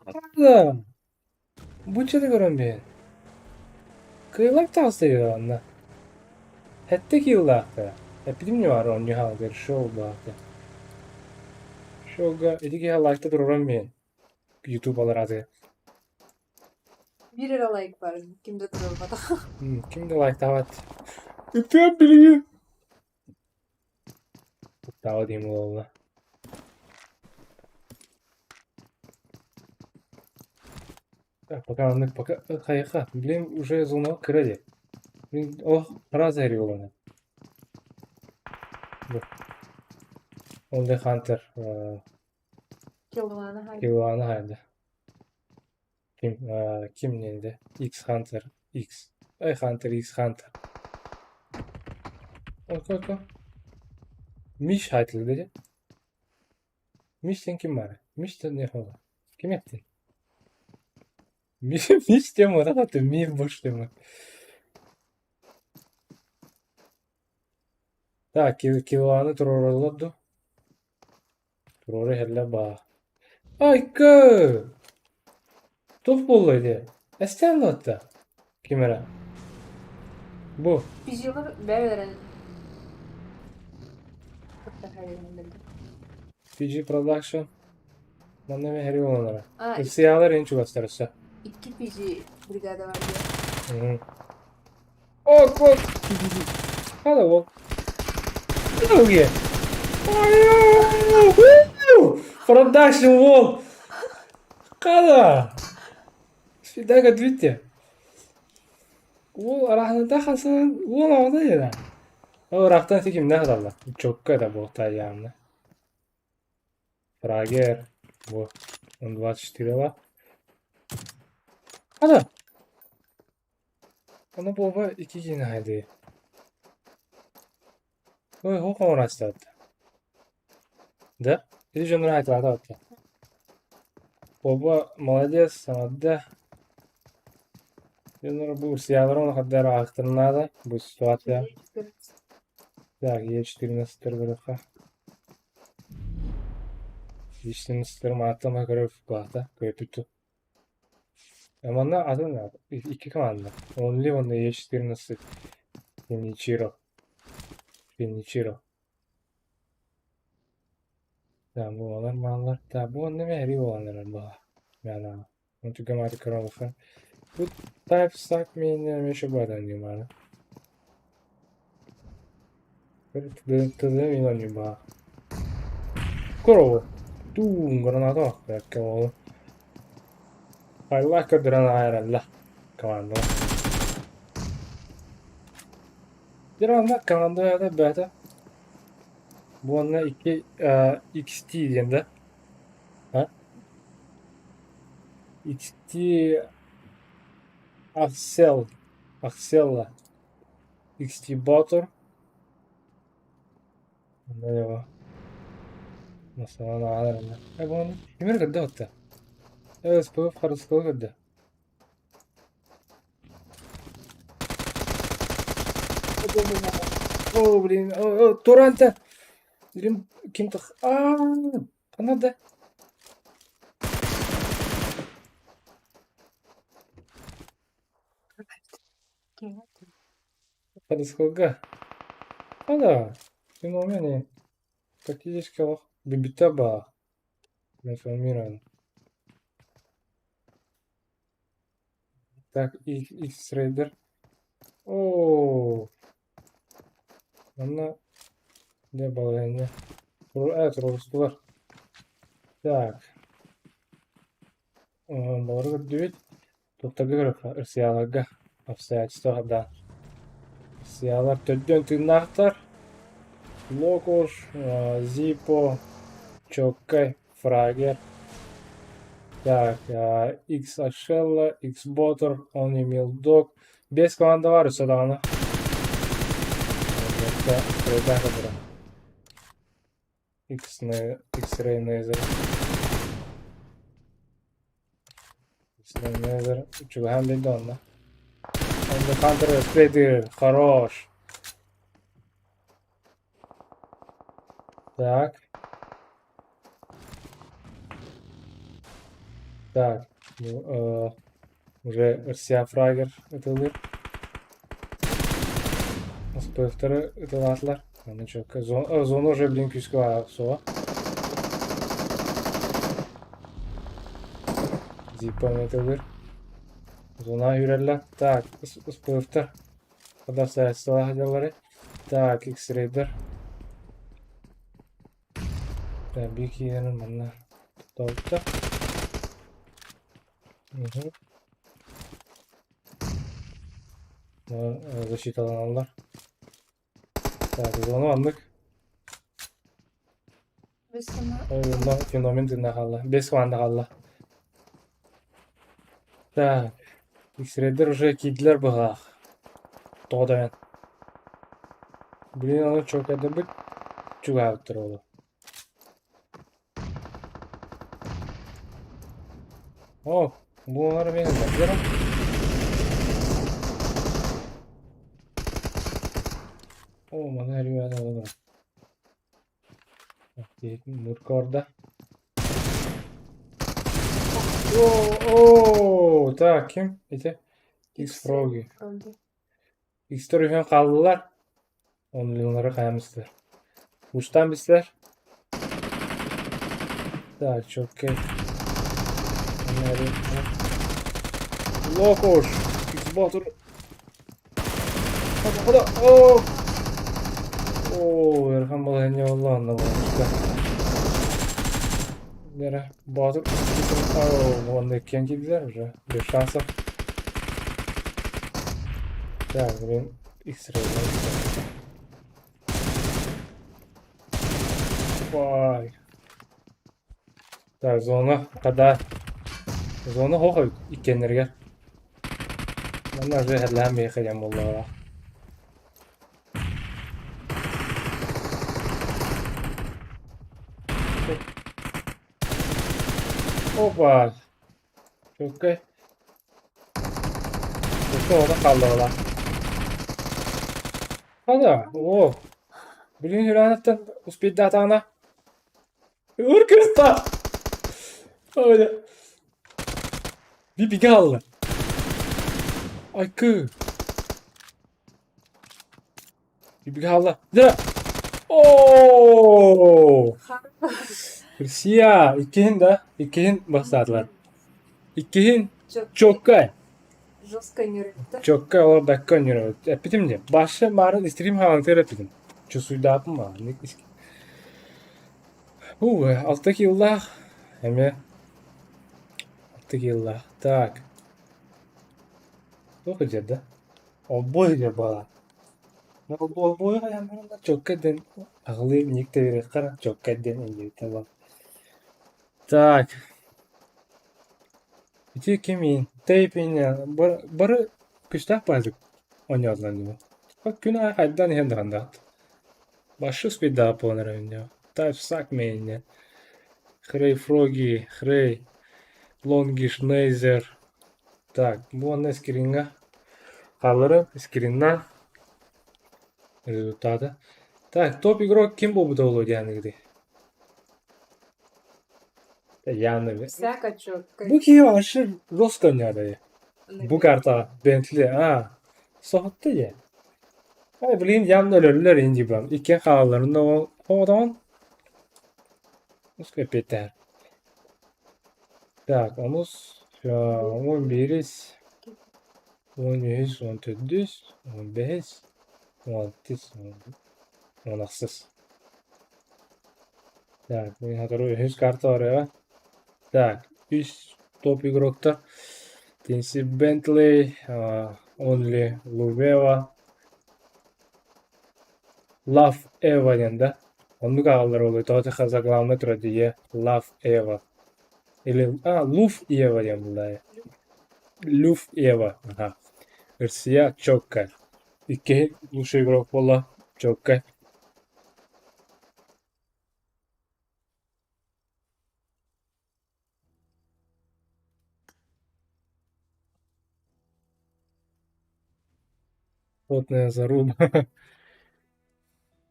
Adam. Bu çete görün bir. Kıylak tavsiye anla. Hette kıylakta. Epidim ne var onu haldir şu oldu. Şoga ediki halakta dururum ben. YouTube olarak. Bir lira like var. Kimde durulmadı. Kimde like davet? Öpüyorum birini. Davet diyeyim oğlum. Так, пока аннык пока кайха. Блин, уже зона кіреді. Блин, раз әрі оланы. Ондай Хантер Kildoğan'a haydi. Kilvana haydi. Kim neydi? X Hunter X. Hunter X Hunter. Ok. Mish haytlı dedi. Mish'ten kim var? Mish'ten ne oldu? Kim ettin? Mish deme ona hatta. Mish boş deme. Так, килоаны туроролоду. Туроры хелле ба. Айка! Топ боллайды. Эстен лотта. Кимера? Bu. Biz yıllar berveren. Çok da her yerden bildim. PG Production. Bana ve heri olanlara. Aa, Siyahlar en çok gösterirse. 2 PG brigada var diye. Hı hı. Ok, ok. Hadi ok. Çok iyi. Production wall. Kada. Fidaga dwitti. Wall arasında kalsın. Wall orada ya. O raktan sikim ne kadar lan? Çok kadar bu tayyamlı. Frager. Bu. 24 var. Hadi. Ona baba 2 yine hadi. Ой, хохо растет. Да? Иди же нравится, да. Баба, молодец, самадда. Юнор bu siyahların kadar aktırnada bu situasya. Так, Е14 бирка. Е14 маатама көрөп калата, көпүтү. Аманда атын iki команда. Only on the Е14 Finichiro. Tamam bu olanlar mallar. Tamam bu ne mehri olanlar bu. Yani untuk gamati karalıklar. Bu type stack main'e meşe badan yumara. Böyle tızı milan ba. Koro. Granata. Perché vuole. Fai là che granata. Comando. Comando ya da beta. Bu onunla 2 XT diyende. Ha? XT Axel'la. XT Butter. Merhaba. Nasıl ana alırım. Bu kimler kadar hatta. Evet, bu farz kadar. О, блин, Торанта. Или каким-то... Канада. Подскога. Да. Феномене. Практически бибитаба. Информирован. Так, X-Raider. О, она не была не. Evet, Ruslar. Так. Doğru düğüt. Tutabilir siyahlarga. Обстоятельства, да. Siyahlar töddön tırnaktar. Logos, Zippo, Чоккай, Фрагер. Так, X Ашелла, X Ботор, Only Milldog. Без команды var üstte ana. X-Ray Laser. X-Ray Laser. Чего hem bildi onda. Hem de Counter Spreader. Хорош. Так. Так. Уже Сиафрагер atılır. Спектр atılırlar. Onu çok. Zonu уже Блинківського сова. Zippo atılır. Zona yürürler. Так. Спектр. Kadar sayısı var. Так. X-Raider. Bir iki yerin bana. Tuttu. Защиталанlar. Так, zonu aldık. Ve sana Oyundan fenomen dinle kalla. 5 komanda kalla. Так. X-Raider уже kidler bırak. Doğda ben. Bilin onu çok edebik. Çok avuttur oğlu. Oh. Bunları benim beklerim. Oh, bana her yerde olur. Murka orada. Oo, ta kim? İte. X-Froggy. Froggy. X-Froggy'den kaldılar. Onları kaymışlar. Uçtan bizler. Daha çok keyif. Onları... Lokoş. X-Batur. Hadi. Oo. Oo, Erhan Balayı'nı vallahi anlamadım. Nere? Batur. Oo, bu anda ikinci güzelmiş ha. Bir şansa. Ya benim X-Ray'den vay. Da zona kadar. Zona hoha ikenlerge. Bunlar da herlem yıkayacağım vallahi. Hoppa. Çok iyi. Çok orada kaldı ola. Hadi. Oo. Bugün Hüranet'ten uspid datana. Urkısta. Öyle. Bir bilgi aldı. Ay kı. Bir bilgi aldı. Zira. Oo. Siyah. İkihin basarlar. İkihin çok iyi. Жестко не рыпты. Çok orada kanıyor. Epidim diye. Başta marın istediğim halatı epidim. Çusuyu da yapma. Alttaki yıllar. Hem alttaki yıllar. Tak. Çok acıdı. O boyca bana. O boy ayağımda çok kadın. Ağlı nikte verir kara. Çok kadın ince tamam. Tak. İçi kimin? Teypin ya. Barı kıştak bazı. Oynuyorlar. Bak günah haydan yandan. Başus bir daha poner oynuyor. Taş sakmayın ya. Хрей Фроги, Хрей, Лонгиш, Нейзер. Так, bu anda скринга. Kalları скринна. Результаты. Так, топ игрок kim bu da olur yani gidi. Yani Всяко четко. bu ki aşırı Roskan ya. Bu karta Bentley ha. Sohbette ya. Ay bileyim yanında ölürler inci ben. İki havalarında o zaman Uska Peter. Так, omuz şu an 11'iz. 13, 14, 15, 16, 16. Так, мы готовы. Есть карта орaya. Так, 3 топ игрокта. Тенси Бентлey, Only Luveva, Love Eva yanında. Onu kaldır oluyor. Toate Kazaklanma diye Love Eva. Luf Eva yanında. Luf Eva. Aha. Versiya çok kal. İki лучший игрок valla çok kal. Плотная заруба.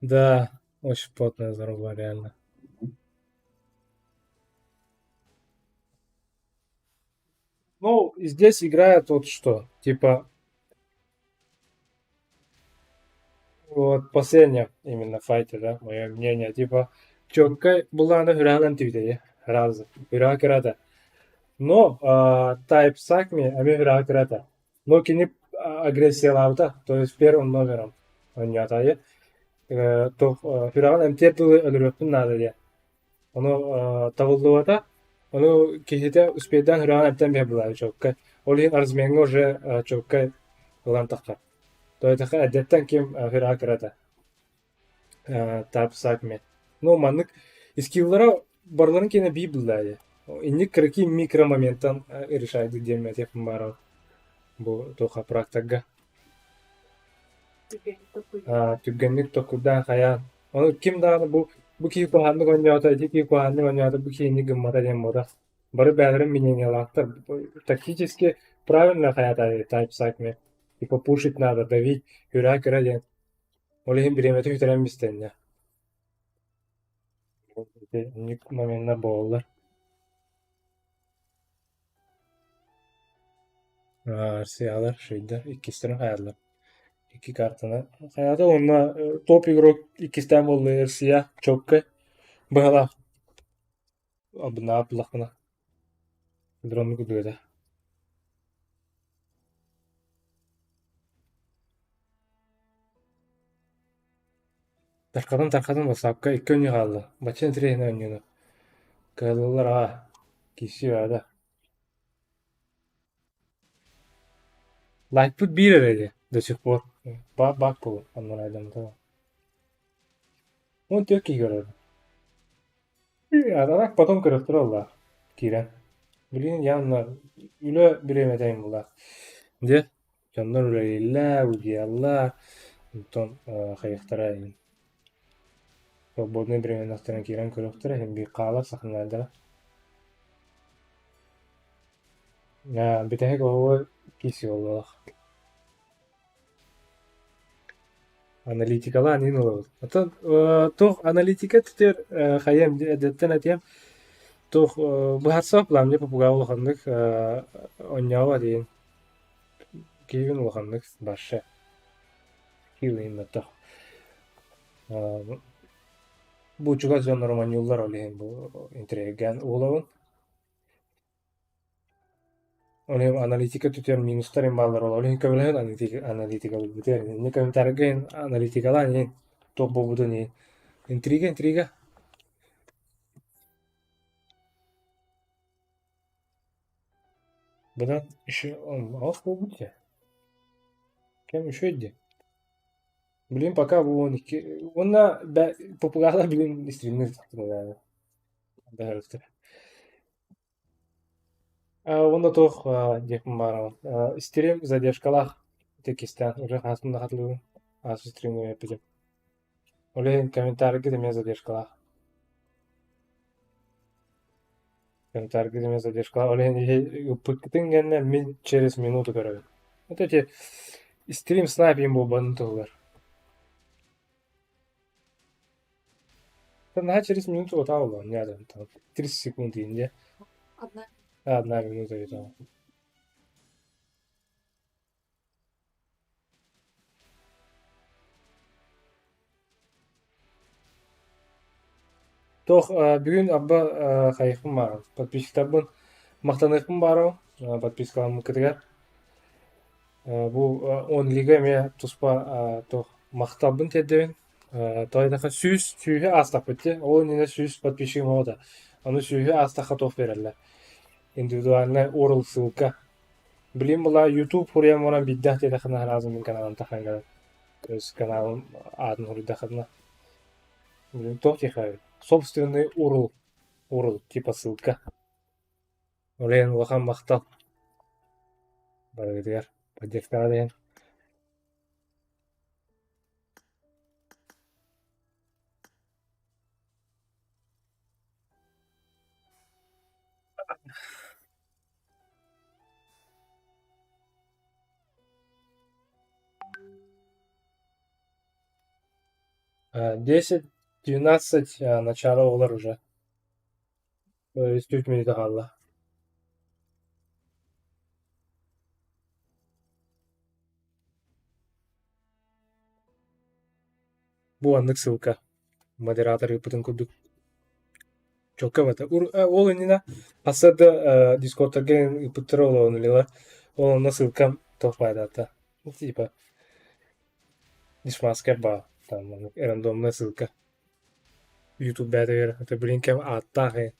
Да, очень плотная заруба, реально. Ну, здесь играет вот что. Типа, вот последняя именно файте, да, мое мнение. Типа, Чоккай была на Хюралан Твиттере. Раз. Хюракерата. Но Type Sakmi, ами Хюракерата. Но кини агрессия лавта, то есть первым номером. Он не атает. То Хюралан МТ был ölürüktün nada diye. Onu табылдывата. Onu кихите успейдан Хюралан МТ бе была Чоккай. Олин арзменго уже Чоккай булан такка. То это әдеттен кем Хюракерата. Type Sakmi. Ну, маннык скиллара барларын кене бий булдайды. Инник кырки микро моменттан решайды демет япын бара. Бу тоха практага. Түгенник токудан хаян. Onu kim daha bu ki kuhanlık oynuyordu, ki kuhanlık oynuyordu, bu ki ni gımmata demoda. Barı bәлерин меняниялактар. Тактически правильно хаята Type Sakmi. Типа пушить надо, давить, юра кыра ден. Олехин биремети хүтерен бистен я. ник моментна болар. Арсиялар шүйдер иккистерин хаялар. Икки картаны. Хаята онна топ игрок иккистен болду Арсия чокка. Быгала абына аплахына. Дронну кудуэда. Таркадан басапка икки өнү қалды. Бачын трейна өнүнү. Калылар киши ада. Лайтпут бир эреди до сих пор. Бак болу андан айдамда. Он тёки көрөдү. Адарак потом көрөктөр алла. Кирен. Билин янна үлө биреметейин була. Де жандар үлелилла, удиалла. Тон хайыктара ин. Свободный временностен кирен көрөктөр эми би каалар сахналда. Битеге ого киси болду. Аналитикала анин олабыз. Атын тох аналитика тетер хайям деттен атям. Тох бахарсап ламне попугай улахандык оннява дейин. Кивин улахандык башы. Кивин маттах. Бу чуга жон романюллар олейин бу интриган улабын. Олем аналитика тетер минустарын балдар олейин көбөлөн аналитика бутер. Не комментарген аналитикала не топ бобуду не. Интрига. Бұдан үші алыс болбут я. Кем үші өйді. Блин, пока бұл 12. Онна попугайла блин стримнер тақтым да. Да өстір. Онда тоқ депім барам. Стрим задержкалах текистен. Уже хасымда қатылуын. Асы стримнер епедем. Олейін комментаргі деме задержкалах. Комментаргі деме задержкалах. Олейін пыктың генне мен через минуту көрөбін. Вот эти стрим снайпим болбанын тоғылар. Наға через минуту ота болған. Не адам там. 30 секунд дейінде. Одна минута етау. Тоқ бүгін абба қайықпын барым. Подписчиктарбын мақтанықпын барым. Подпискаламын кітігер. Бұл 10 лига ме тұспа тоқ мақтабын теддебін. Тойдақа сүйі астақ бітті. Ол нене сүйі подписчигім оғыда. Оны сүйі астаққа тоқ берелі. Индивидуальный орыл ссылка. Білім бұла YouTube фуриян оран биддақ дедақына разым мен каналын тақанға. Өз каналым адын ұрыдақына. Білім тоқ текавы. Собственный URL, типа ссылка. Олейін ұлақан мақтал. Барғыдығар, поддержкаға дейін. Десять 12 начало олар уже. То есть 3 минута қалды. Бұл андық ссылка. Модератор үпітін күрдік. Чокка бата. Ол үніне асады дискордтарген үпіттір олы оңылылар. Ол онына ссылкам тоқпайды ата. Типа дишмаскер ба. Там рандомная ссылка. YouTube бәді бер. Это блин кем аттағы.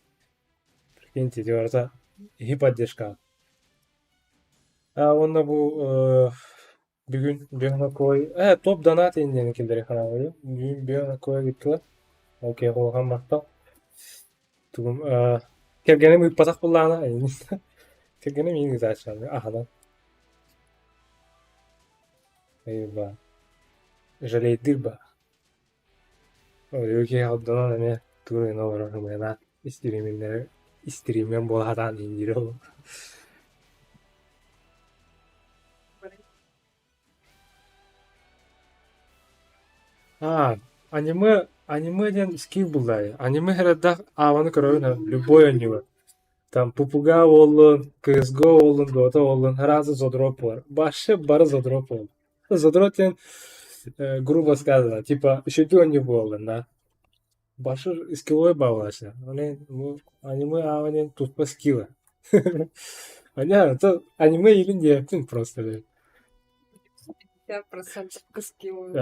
Прикиньте, диорда. И поддержка. Онда бұл бүгін бүйіна қой. Топ донат ендені келдері қана қойы. Бүгін бүйіна қойы кеттілер. Окей, қолған бақтал. Тұғым. Кергенім үппатақ бұллағына. Кергенім ең güzel açlandı. Ахадан. Eyvah. Жалейдір ба. Өке алдынан әме тұрын олар ұмайна стриммен болғадан ендері олы. Аниме аниме ден скил булдай. Аниме herhalde аваны көрөбүн любой онюга. Там Пупуга болун, CSGO болун, Dota болун, разы Зодроп бар. Башы бары Зодроп болун. Зодроп тен грубо сказано, типа үшөтү оню болун, да. Башы скиллой бавлашы. Они аниме аванен тутпа скилла. Понятно, то аниме илин дептин просто. 50% к скиллу.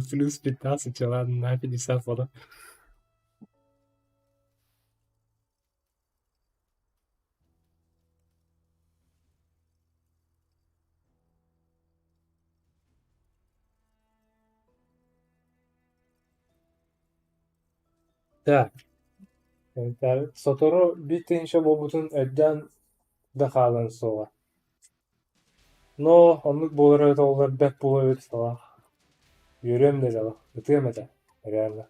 Плюс 15, ладно, на 50 фото. Так, сотору битинче бобутун өддөн да халын соға. Но, онлук болар өт олар бәк болар өт соға. Йөрөм да жала, өтөм эте, реально.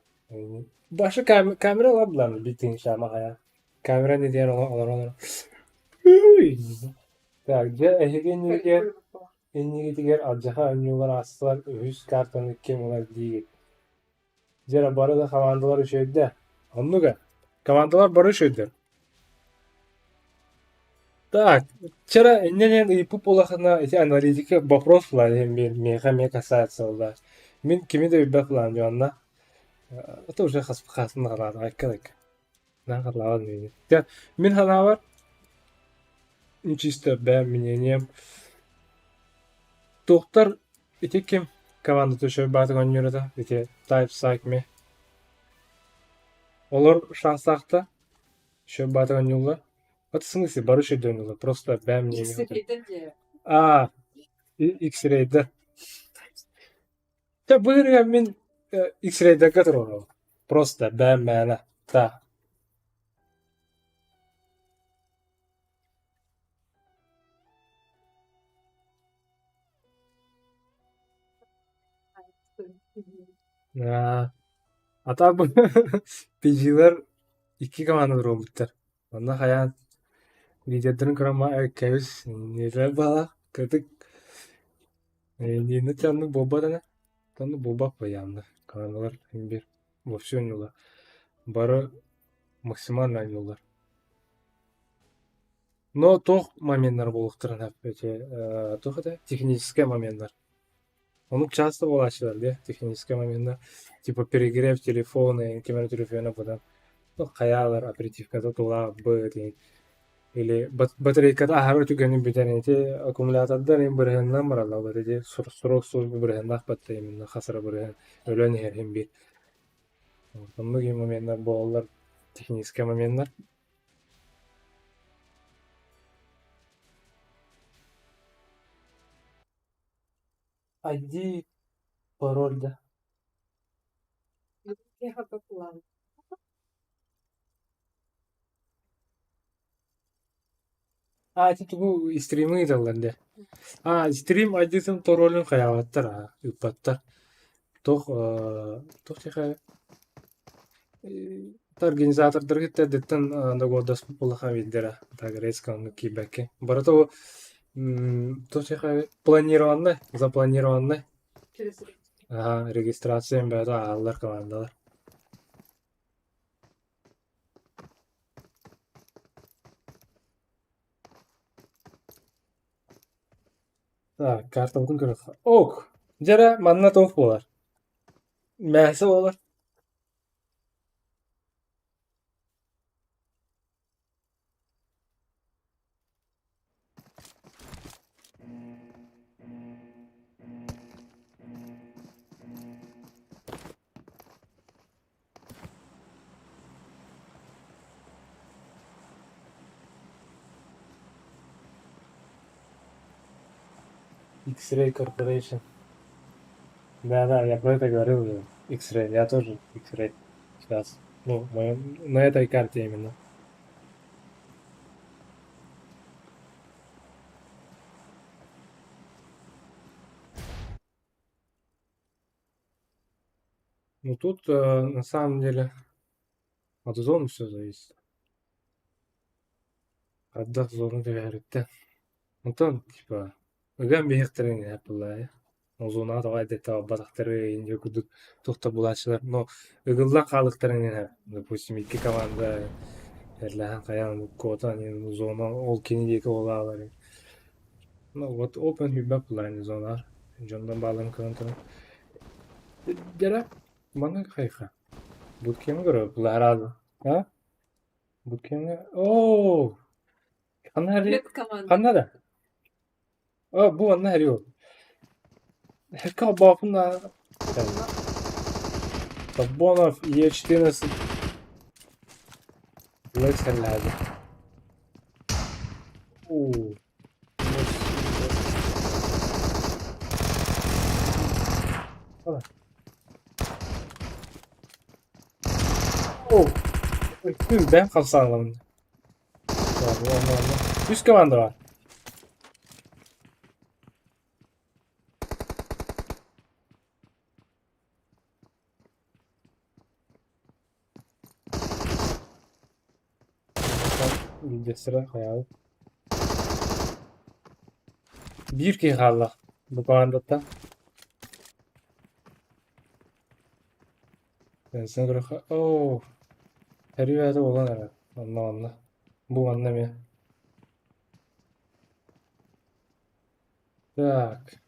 Башы камера лаблан битинче ама хая. Камера не дияр олар. Так, же эхеген нигер, эннигитигер аджаха önüyorlar astılar, ühüs kartonu kim olar diye. Jera bары да командалар үшөйдө. Оннуга. Командалар бары үшөйдө. Так, вчера эннен ипу полахана эти аналитика вопрос была, мне касается, да. Мен кимиде бибе план жонна. Это уже хасын халат айкалык. На халат мени. Я мен ханавар чисто бе мнением. Доктор эти ким команда төшөй батып ойнойда. Эти type psych me. Олар шансакта шөй батып ойнойла. Вот в смысле, барыши дönüyorlar. Просто ben мнением. X-ray'den de. X-ray'da. Ya buyur мен X-ray'da kadar onu. Просто ben mene. Da. Ата bu PG'ler iki komanda robotlar. Onda hayat videoların kurama kayıs neler bala kritik ne tanıdık boba da ne tanıdık boba koyandı. Komandalar bir вообще oynuyorlar. Бары максимально oynuyorlar. Но тоқ моменттер болуктарын эти тоқ это технический моменттер. Onu часто болашылар, да, технический моменттер. Типа перегрев телефона, камера телефона потом. Ну, каялар оперативкада тула быт или батарейкада ахары түгенин битенети аккумулятордан ин бирһеннан баралла батети срок службы бирһеннах батта именно хасара бирһен өлөн херхин бир. Многие моменттер болалар технический моменттер. ID пароль да. Я готов план. Типа bu стримы даллар. Стрим айдисын торолун хаябаттар, үппаттар. Тох теха организатордор гитте деттен анда годас булаха виддера тагрескан кибеке. Барато тох теха планированный, запланированный. Через Регистрация бәді алар командалар. Так, карта бутын көрөк. Ок, жара манна тоф болар. Мәсі болар. X-Ray Corporation. Да, я про это говорил уже. X-Ray, я тоже X-Ray. Сейчас. Ну, на этой карте именно. Ну, тут на самом деле от зоны все зависит. Отдах зоны доверит. Ну, там, типа, гамби хертерин я пылаю. Uzuna da adeta batakları ince kudu tuhta bulaşçılar. No, ıgıldan kalıkların yine. Допустим, iki komanda erlahan kayan bu kotan yani zona ol kinideki olayları. No, what open hübbe bulan zona. Jondan bağlam kanıtını. Jara mana kayka. Bootcamp'e göre bu herhalde. Ha? Bootcamp'e. Oo. Kanari. Hep komanda. Kanada. Aa bu anne heriyor. Heka bafında. طب يشتري ناس الله يسهل هذا اوه خلاص اوه ben kalsam üst komanda var. Bir sıra hayal. Bir ki kaldı bu komandada. Ben sana göre oh her yerde olan herhalde. Anla. Bu anlamıyor. Так.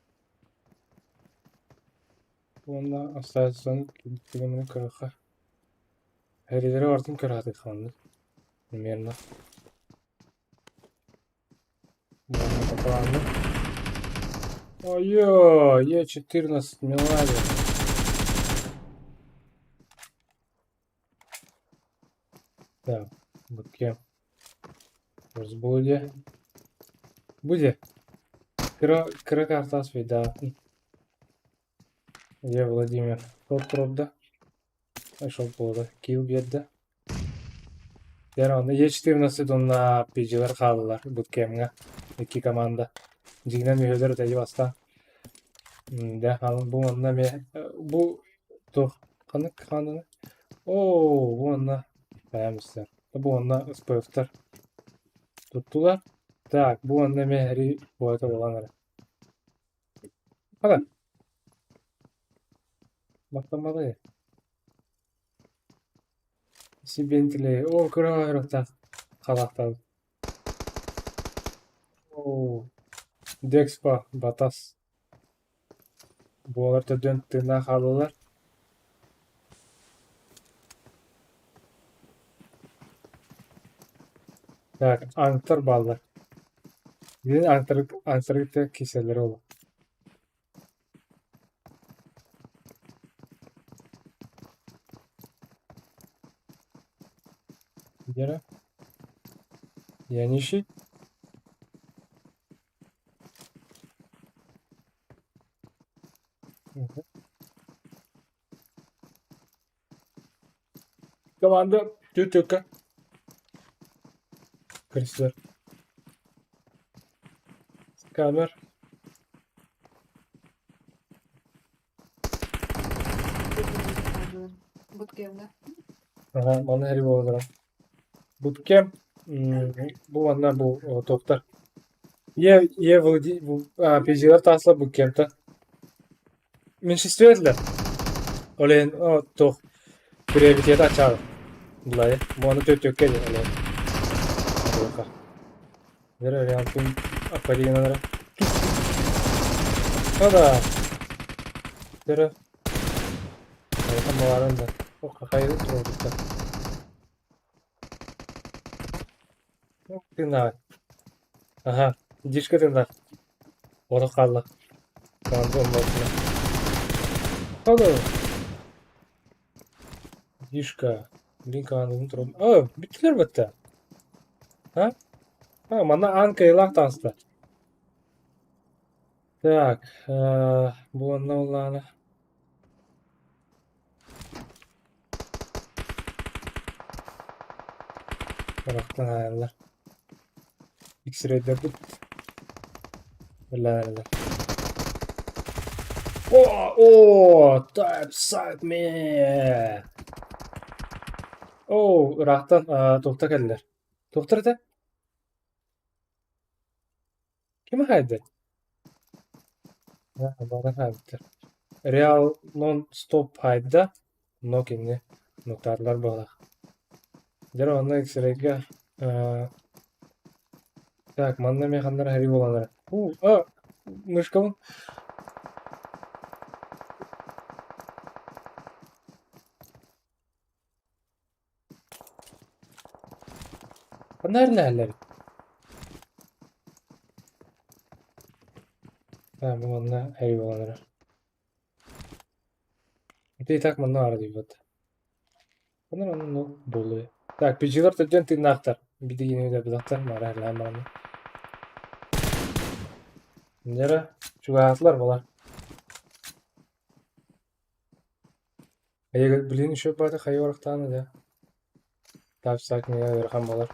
Ondan aslan kilimini kırıka. Her yere vardım kırıka kandı. Примерно. Можно пополам. Ой-ой, Е14 мелодия. Так, бутке. Разбуди. Буди. Кыра картас вида. Я Владимир. Тот пробда. Нашел повода. Килл бедді. Яғни Е14 donda PG'ler kaldılar bootcamp'e. İki komanda. Jignen mühürleri de basta. De kalın bu anda bu to kanı. Oo bu anda beğenmişler. Bu anda ıspıftır. Tuttular. Tak bu anda mehri boyata olanları. Hadi. Baklamalı ya. Si Bentley. O kırıyor tak. Kalaktan. Oo. Dexpa batas. Bu arada döndüğünden kaldılar. Tak anahtar bağlar. Bir de anahtarlıkta keseleri olur. Yere. Yeni işi. Komanda Türk'e. Krisler. Kamer. Bootcamp'de. Aha, bana heri olarak. Bootcamp. Bu bana bu doktor. Ye bu PG'ler tasla bootcamp'ta. Menşistiyorlar. Olen o tok. Prioritet açar. Bulay. Bu anda Türk'e de olen. Hadi bakalım. Nereye yapayım? Akali yanlara. Hadi. Nereye? Tam varanda. O kakayı tuturduk. Tınlar. Aha. Dişka tınlar. Orada kaldı. Kandı onun altına. Hadi. Dişka. Link kandı tuturum. Aa, bittiler bitti. Ha? Ha, bana Anka'yı tanıstı. Так, bu anlamda bıraktın hayaller. X-ray'de bu. Neler. Type side me. Irak'tan doktor geldiler. Doktor da kime haydi? Ha, bana kalbidir. Real non-stop hayda. Nok inni. Noktarlar bağlı. Dere onda X-Ray'ga. Так, манна механдар хари боландар. Мышкабын. Канар ләләр. Ha, bu manna haри боландар. Ти так манна ара дибат. Канар анын nok болу. Так, пижилар төдөн тиннактар. Биди гене де бизактар мара ләманы. Дere чугатлар болар. Аяга билин шөп барды хай орактаны да. Тап сакмия берхан болар.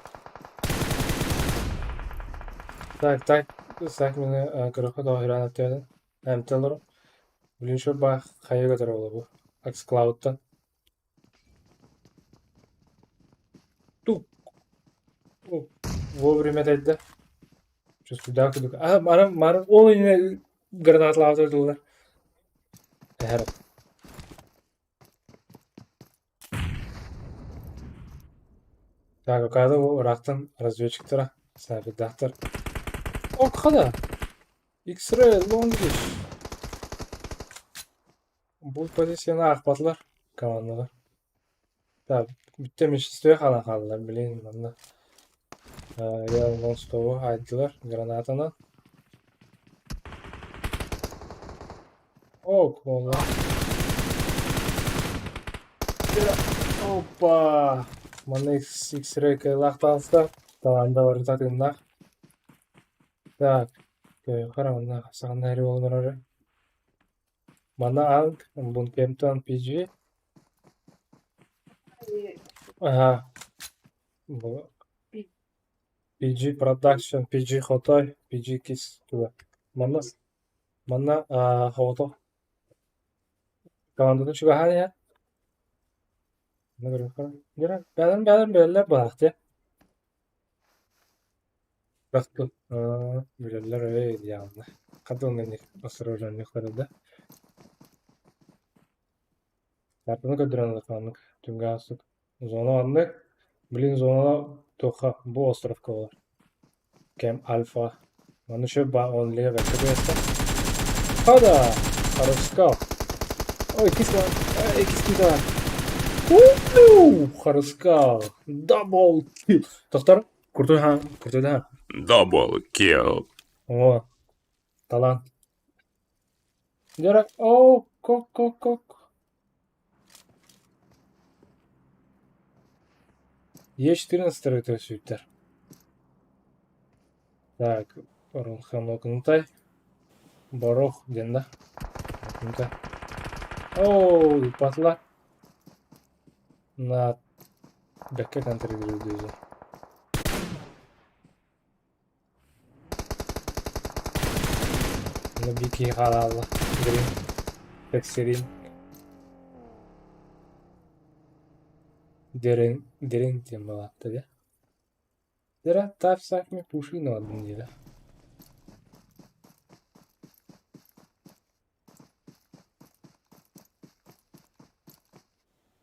Так, сакмия кырыкка дохиран атты. Эмтелер. Билин шөп ба хайга тара болар бу. Акс Cloud'tan. Тук. Вовремя дайда. Что сюда кудук. Мара ол yine granatla atıldılar. Her. Так, когда у рахтан разведчиктера саби дахтар. О, када. X-ray longish. Bu pozisyona akbatlar komandalar. Так, bitmiş istiyor kalan kaldılar bileyim ben de. Ya non-stop'u haydılar granatana. Ok, valla. Опа! Mana X-ray laqtansa tavanda var tatınlar. Так, karamanda sağında heri oldular. Mana ang bun kemtan PG. Aha. Bu PG production, PG Hotoy, PG Kiss gibi. Mana Hoto. Kamandanın şu bahane ya. Ne görüyor falan. Benim böyle baktı. Baktı. Böyleler öyleydi yani. Kadın beni asır öğrenlikleri de. Yartını götüren kanlık. Tüm gazlık. Zona anlık. Bilin zona toka. Bu ostrovka var. Kem alfa. Onu şu ba onliye bekle bu Hada! Харуска. Ой, кисло. Кисло. Харуска. Дабл килл. Доктор, kurtuldu ha. Double kill. О, талант. Дера, кок. Е14 это сүйттер. Так, Оралхан окунутай. Борох денда. Окунутай. Патла. На бекке контролирует. На бики халала. Грин. Тексерин. Derin тем была тогда. Дера тапсак ми пуши на одну неделю.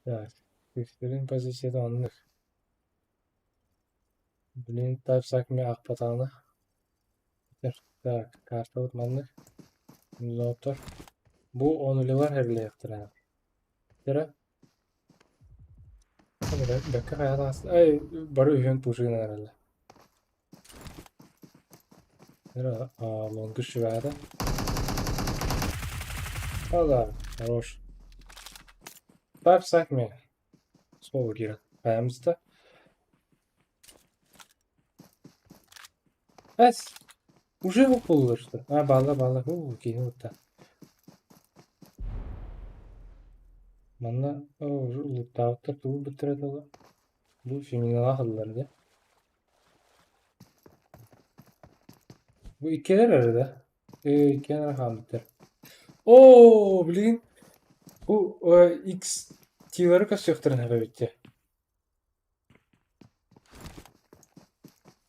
Так, Тексерин позицияда анлык. Блин, тапсак ми акпатаны. Так, карта отманлык. Зоптор. Bu onulilar herle yaptıran. Dera. Bekka hayat aslında. Ay, barı ühün puşuyla herhalde. Dera, longish şivada. Allah, хорош. Тапсак ми. Слово Кира. Аямызда. Уже выплыло что? Бала. Кинь вот так. Манна луттауттар туу битирет ола. Бу феминала кылдылар да. Bu ikkeler arada. İkkeler hamditler. Bilin. Bu X T'ları kaç yaptırın hebe bitti.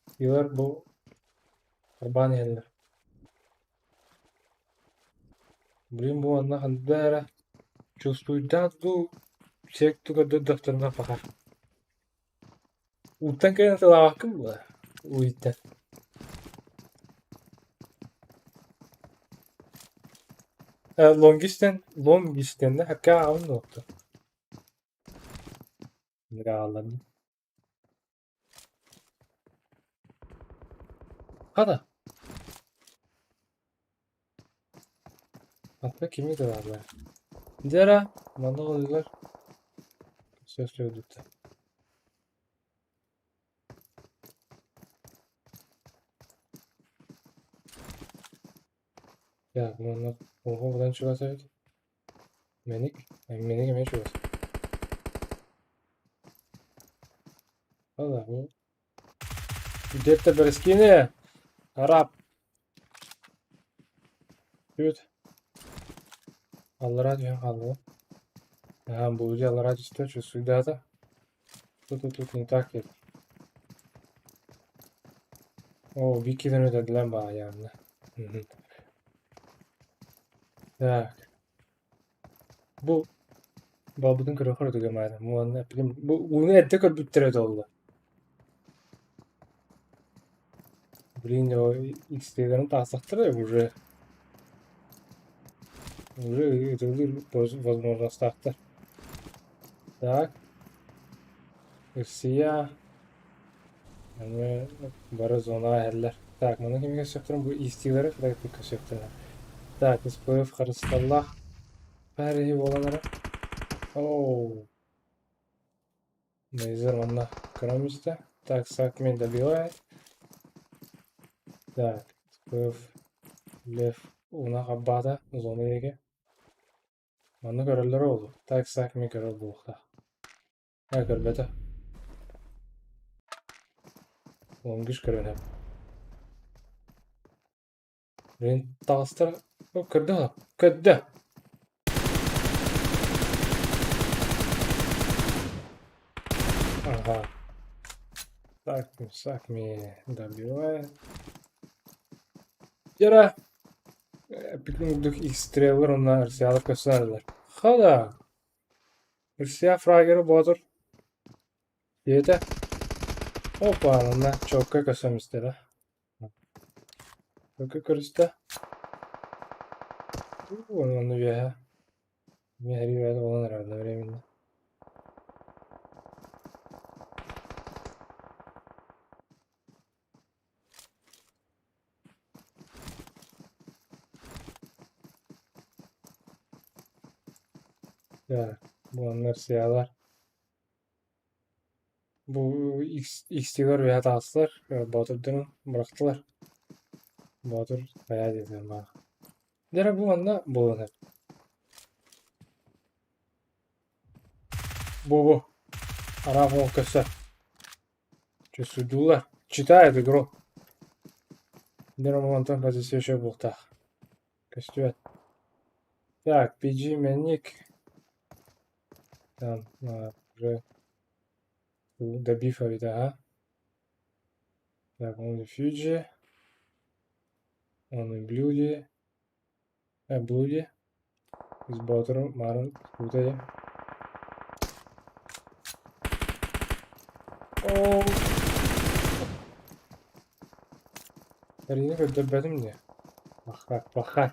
T'lar bu Albaniyalılar. Блин, bu anda handara. Чувствую ду сек туга докторна пахар. Уттан кайын тылаак кым була? Уйттан. Longisten de hakka alın nokta. Nira alın. Hada. Hatta kimi de var be. Dera. Manda oluyorlar. Söz söyledik. Ya bunlar oho buradan çıkarsa Menik. Menik yemeye çıkarsın. Valla bu. Где-то берескини. Араб. Чуть. Аллара diyor Allah. Ага, будет Аллара что чувствую да-да. Тут не так это. О, Вики'den ödediler bana yani. Так. Bu Babudun kırıkır ödedi madem. Bu ne bileyim. Bunu ette körbüttüre oldu. Блин, o X'lerin taslaktır ya buraya. Уже возможно стартер. Так. Россия. Yani bara zona ayarlar. Так, bunu kim gösteriyorum? Bu istiyorlar da bir gösteriyorlar. Так, SPF Kırıstallah. Her olanlara. Oo. Мейзер ванна крамиста. Так, сакмен добивает. Так, SPF Лев una хаббата зона еге. Маны көрөлөр болду. Так, сакмен көрөл болукта. Көрбөтө. Оңгиш көрөнөп. Мен тагыстыр. Көрдө. Көрдө. Ага. Так, сакмен добивает. Жара. Piknik ekstreler onlar siyahlık gösterirler. Hala. Siyah frageri boğdur. Yedi. Hoppa onlar çok kösem istedi. Çok kökürüste. Onu bir ya. Bir her yerde olan herhalde öyle eminim. Ya bu onlar siyahlar. Bu X'tiler veya da aslar Batır'dan bıraktılar. Batır bayağı dediler bana. Dere bu anda bulunur. Bu. Arap ol köse. Чувствуют. Читает игру. Дера bu anda позиция еще bulta. Костюет. Так, PG Менник. Там уже добив да. Так, он и Фьюджи. Он и Блюди. Блуди. Из Баттером, Марон, Кутая. О. Ринок öldürmedim diye. Bakar.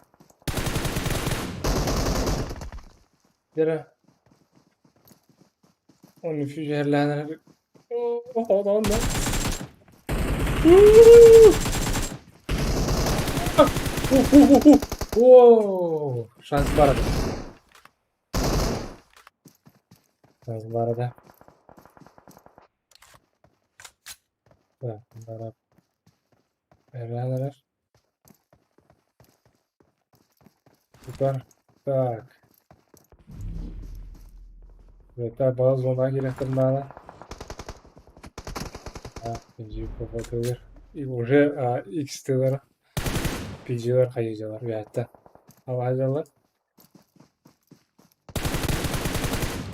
Dere. Onu fücerlerine. Oh, adam da. Şans var arada. Şans var arada. Evet, bunlara neler? Süper. Так. Это bazı zona girecektim bana. PG kapatılır. Уже X'tiler. PG'ler kayıcılar bir hatta. Havacılar.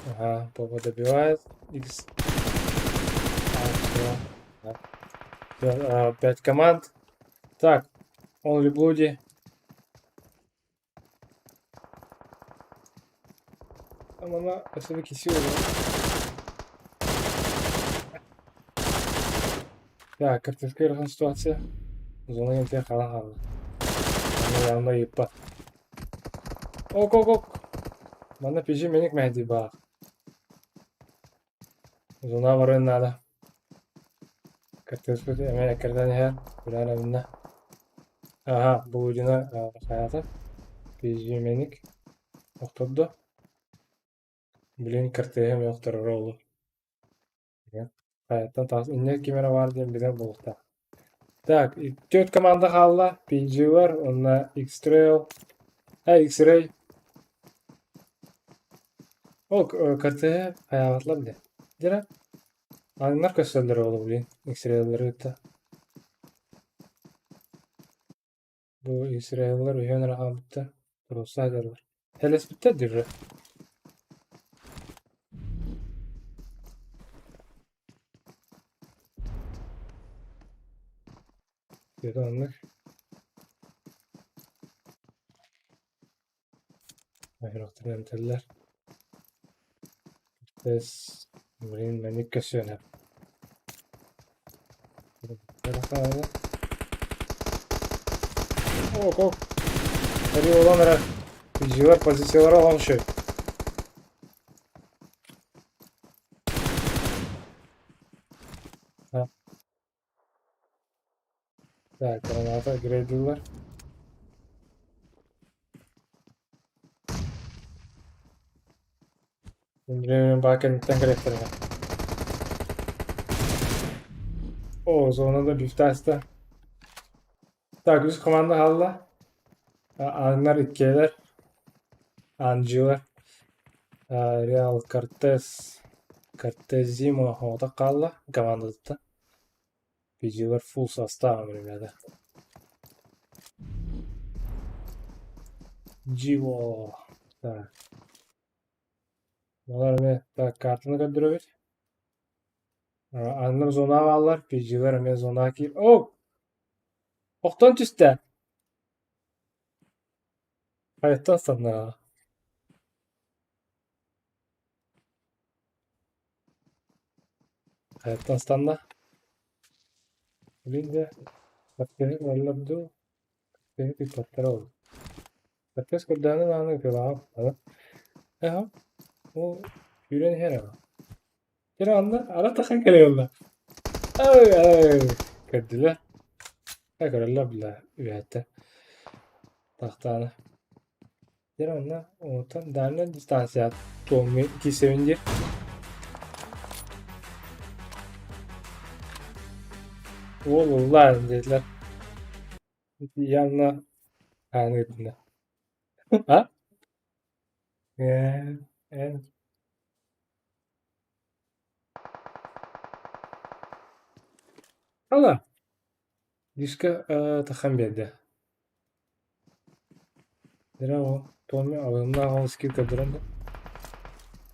Ага, Попа добивает. X. 5 команд. Так, Only Bloody. Ama aşırı kesiyor ya. Ya, критическая ярган ситуация. Зона ентия kalan kaldı. Ama yanında yiyip bak. Ok ok ok. Bana PG menik mehdi bak. Zona var nada. Критическая hemen ekrandan her. Bulan evinde. Aha bu ucuna hayata. PG menik. Oturdu. Bilin kırtığı hem yoktur oğlu. Hayattan tas inne kimera var diye bilen bulukta. Так, и тет команда kaldı. PG var. Onunla X-Trail. X-Ray. O kırtığı hayatla bile. Dira. Anlar köşeleri olur bilin. X-Ray'ları da. Bu X-Ray'lar üyen rahatlıkta. Burası ederler. Heles bitti dirre. Dedi anlar. Hayır, enteller. Biz bilin menik köşeler. Ok ok. Hadi olan ara. PG var pozisyoları alan şey. Ha. Так, граната, грейдилер. İndiremin bakenden gerektirir. O zonada bir tanesi. Так, üst komanda halla. Anlar itkeler. Ancılar. Real Cortez. Cortezimo havada kalla. Komandada. PG'ler full состав, ребята. Civo. Так. Bunlar ne? Так, kartını gönderiyor. Anlar zona varlar. PG'ler ne zona ki. Oh! Oktan üstte. Hayattan sana. Hayattan sana. Bilince. Bakterin varladı. Beni bir patlara oldu. Patates kurdanın anı yapıyor abi. Ha? O yüreğin her an. Bir anda ara takan geliyorlar. Ay ay. Kırdılar. Kırırlar bile üyette. Tahtanı. Bir anda ortadan derler distansiya. Tommy 2 sevinci. Oğlum dediler. Yanına hani gittiler. Ha? Yani. Allah. Дишка тахан берди. Браво. Tommy alımlı hava skill kadırında.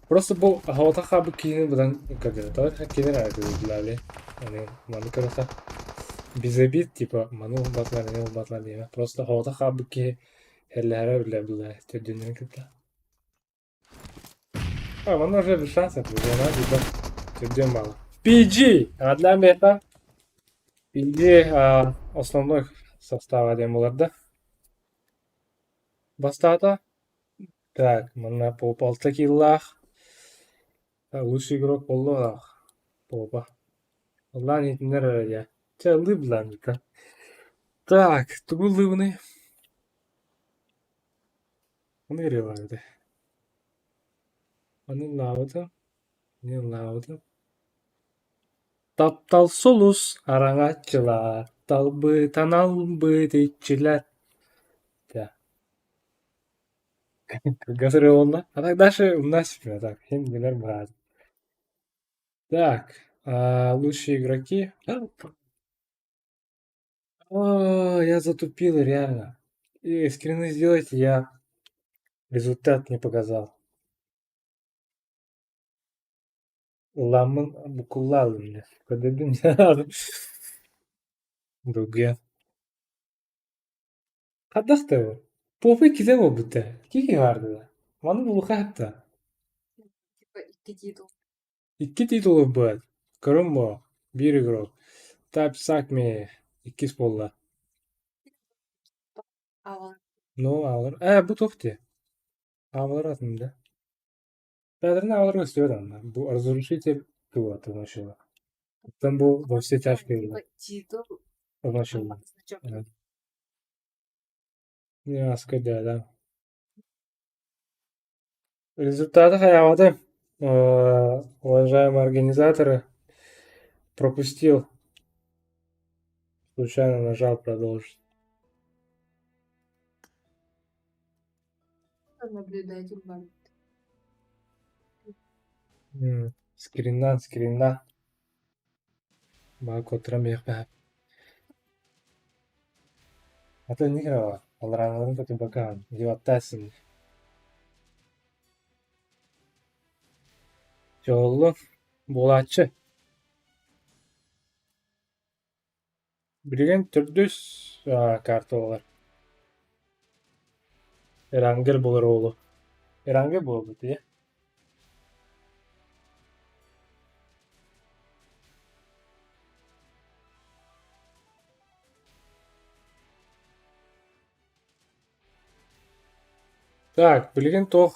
Просто bu havada kabı kinin buradan kadar. Tabii kinin ayrıldılar. Yani manı kadar bize bir tipa manı batlar ne batlar diye. Просто havada kabı ki herlere bile bile tedbirlerini kötü. Ama bana öyle bir şans yapıyor. Yani bir bak tedbirim bağlı. PG. Adlan beta. PG основной состав демоларда. Бастата. Так, мына по 6 киллах. Лучший игрок болду ах. Попа. Ulan yetimler öyle. Çaldı lan bir tane. Так, тулывны. Onu veriyorlardı. Onun laudu. Ne laudu? Taptal solus arangatçılar. Talbı tanal bıdıkçılar. Ya. Газыры онна. А так дальше у нас себя так. Химгилер брат. Так. Лучшие игроки. Я затупил реально. И скрины сделать я результат не показал. Ulanmın bu kullandım ya. Dedim ya. Другие. Kadakta bu. Pofu kize bu bitti. Kiki vardı da. Bana bu hatta. İki titул. İki titulu bu. Kırım bu. Bir gol. Tap sakmi. İkiz bolla. Ала. No alır. Bu tofti. Alır atımda. Бәдірін алырға істеді ана. Бұл разрушитель кулаты начало. Там был во все тяжкие. Типа титул, Начало. значок. Немножко, да. Результаты хаявады. Уважаемые организаторы, пропустил. Случайно нажал продолжить. Наблюдатель бар. Скриннан. Бак отырам бек. Ата не грава. Алранларын көтіп бакан. Деваттасын. Жолы болатчы. Білген түрдүс карта олар. Эрангел болар оğlu. Эрангел болду diye. Так, білген тоқ.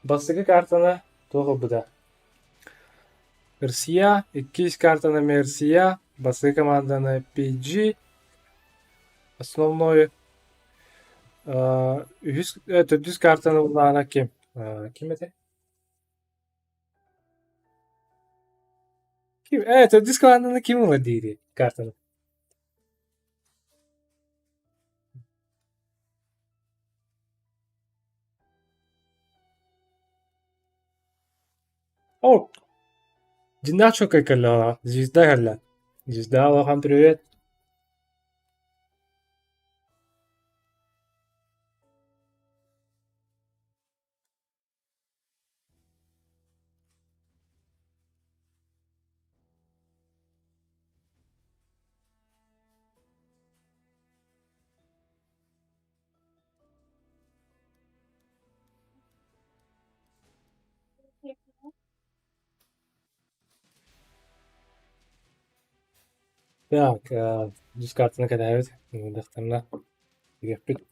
Бастығы картаны тоғы бұда. Гарсия, 200 картаны Мерсия, бастығы команданы PG. Основной 400 картаны бұлағына кем? Кем еді? Kim? 400 команданы кем ола дейді картаны? О! Диначо кайкала, звезда гала. Звезда, Аллахам привет. Так, жүз картаны кәдәбет. Дақтарына егеппет.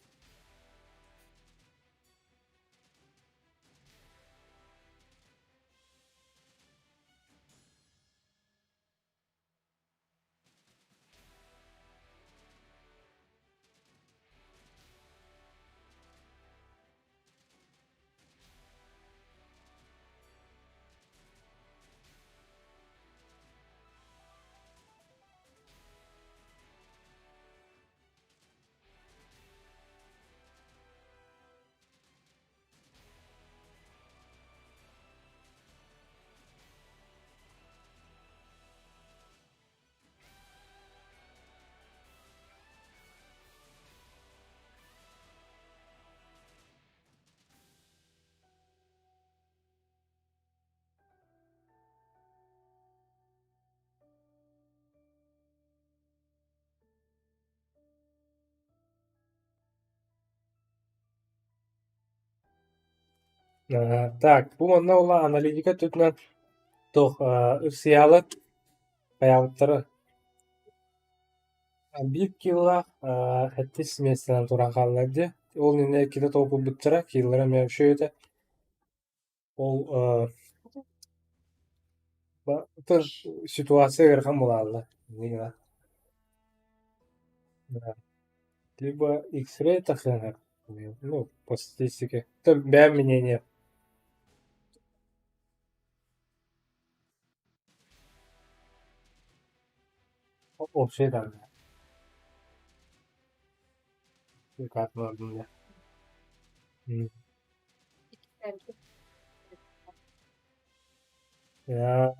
Так, бұл маңна ола аналитика түтінен тоқ ұрсиялы қаяуыттары. Bir killa ettis mesleğen turan kallardı. Ol nene ikide topu bıttıra killara mevşöyle. Ol tır situasiya gerkan bularla. Nina. Либо X-ray takılır. Ну, по статистике. Это бෑ мнение. O şeyden de. Bir kartın ardında. Ya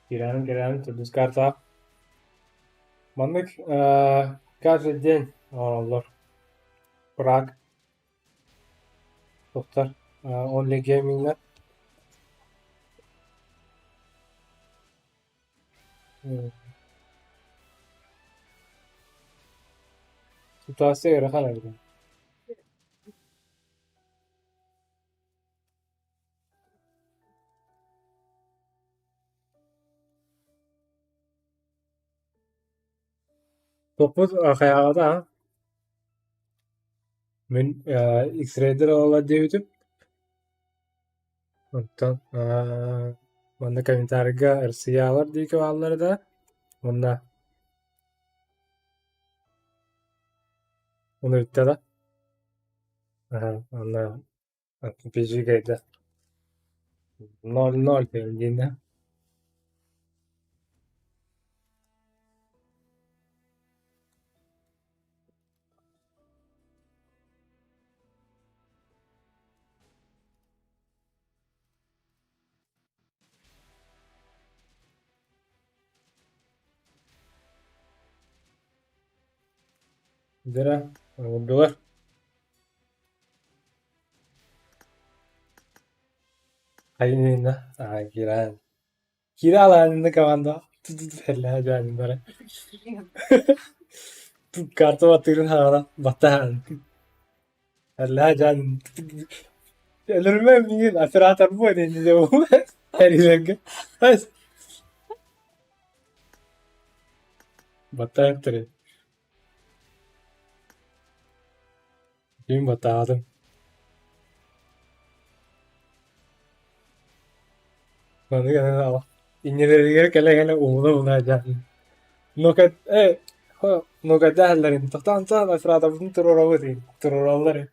girelim turduz karta. Mandık каждый день olur. Bırak. Doktor. Only Gaming'ler. Situasiya göre karar ver. Topu kayağıda ha. Men X-ray'de ola diyebilirim. Ondan bana komentarga RCA'lar diye kağıtları da. Onda onu bitti da. Onda PG kaydı. 0-0 yine. Dira. Vurdular. Aynı. Giren. Kiralarında kavanda. Fella canları. Kartı batırın havada. Batan. Fella can. Ölürme miyim? Aferatır bu edince bu. Her ilenge. Bas. Batan yaptırın. Kim batadım. Bana gene al. İnceleri gere kele una can. Nokat nokat derlerin. Tahtan sağ aferatır bunu terör edin. Terörler.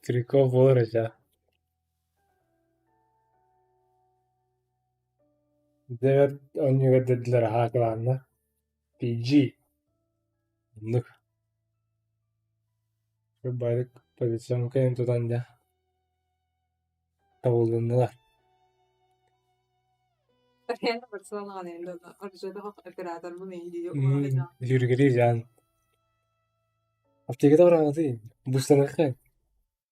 Kriko olur ya. Devet önüne dediler haklarında. PG. Nuk. Ve bayrak pozisyon kayın tutanca. Tavulundular. Ariana persona anendo. Orada da operator bu neydi diyor. Yürgeri can. Haftaya kadar aradı. Bu sene kay.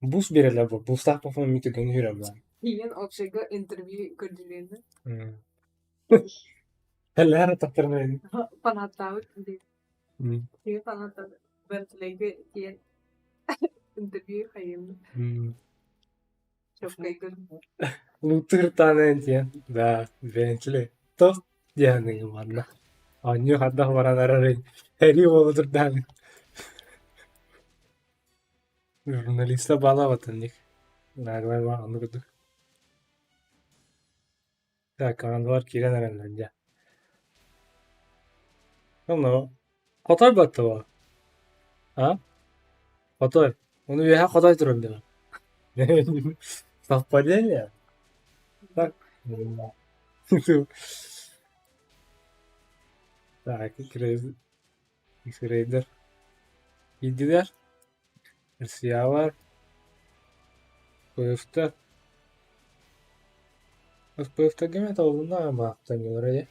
Bus verirler bu. Bus takma falan mıydı gönül yürüyorum lan. Yine opşega interview gördüğünde. Hele her takdirine edin. Panattağı diyor. Diyor panattağı. Ben lagi diye interview hayırlı. Çok kaydım. Lutır tane entiyan. Da vençle. Tost yani manna. Anyo hatta varanlara rey. Heri olur dan. Jurnalista bala vatandik. Naglar var anladık. Ya kanallar kiren herhalde. Ama Hatay battı var. Ha? Hatay. Onu bir Hatay durumda. Saf değil ya. Bak. Tak, Raider. Yediler. Siyah var. Pöfte. Pöfte gene tavuğunda ama aktanıyorlar ya.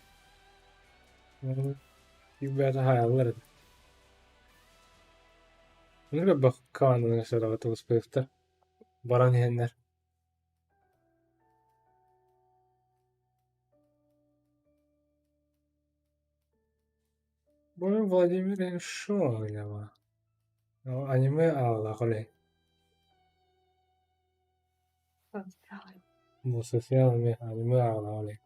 Gibi hayaller. Bunu bak kanunu mesela tavus pöfte. Baran yenler. Bunu Vladimir'in şu oynama. O anime ağla kolay. Bu sosyal anime ağla kolay.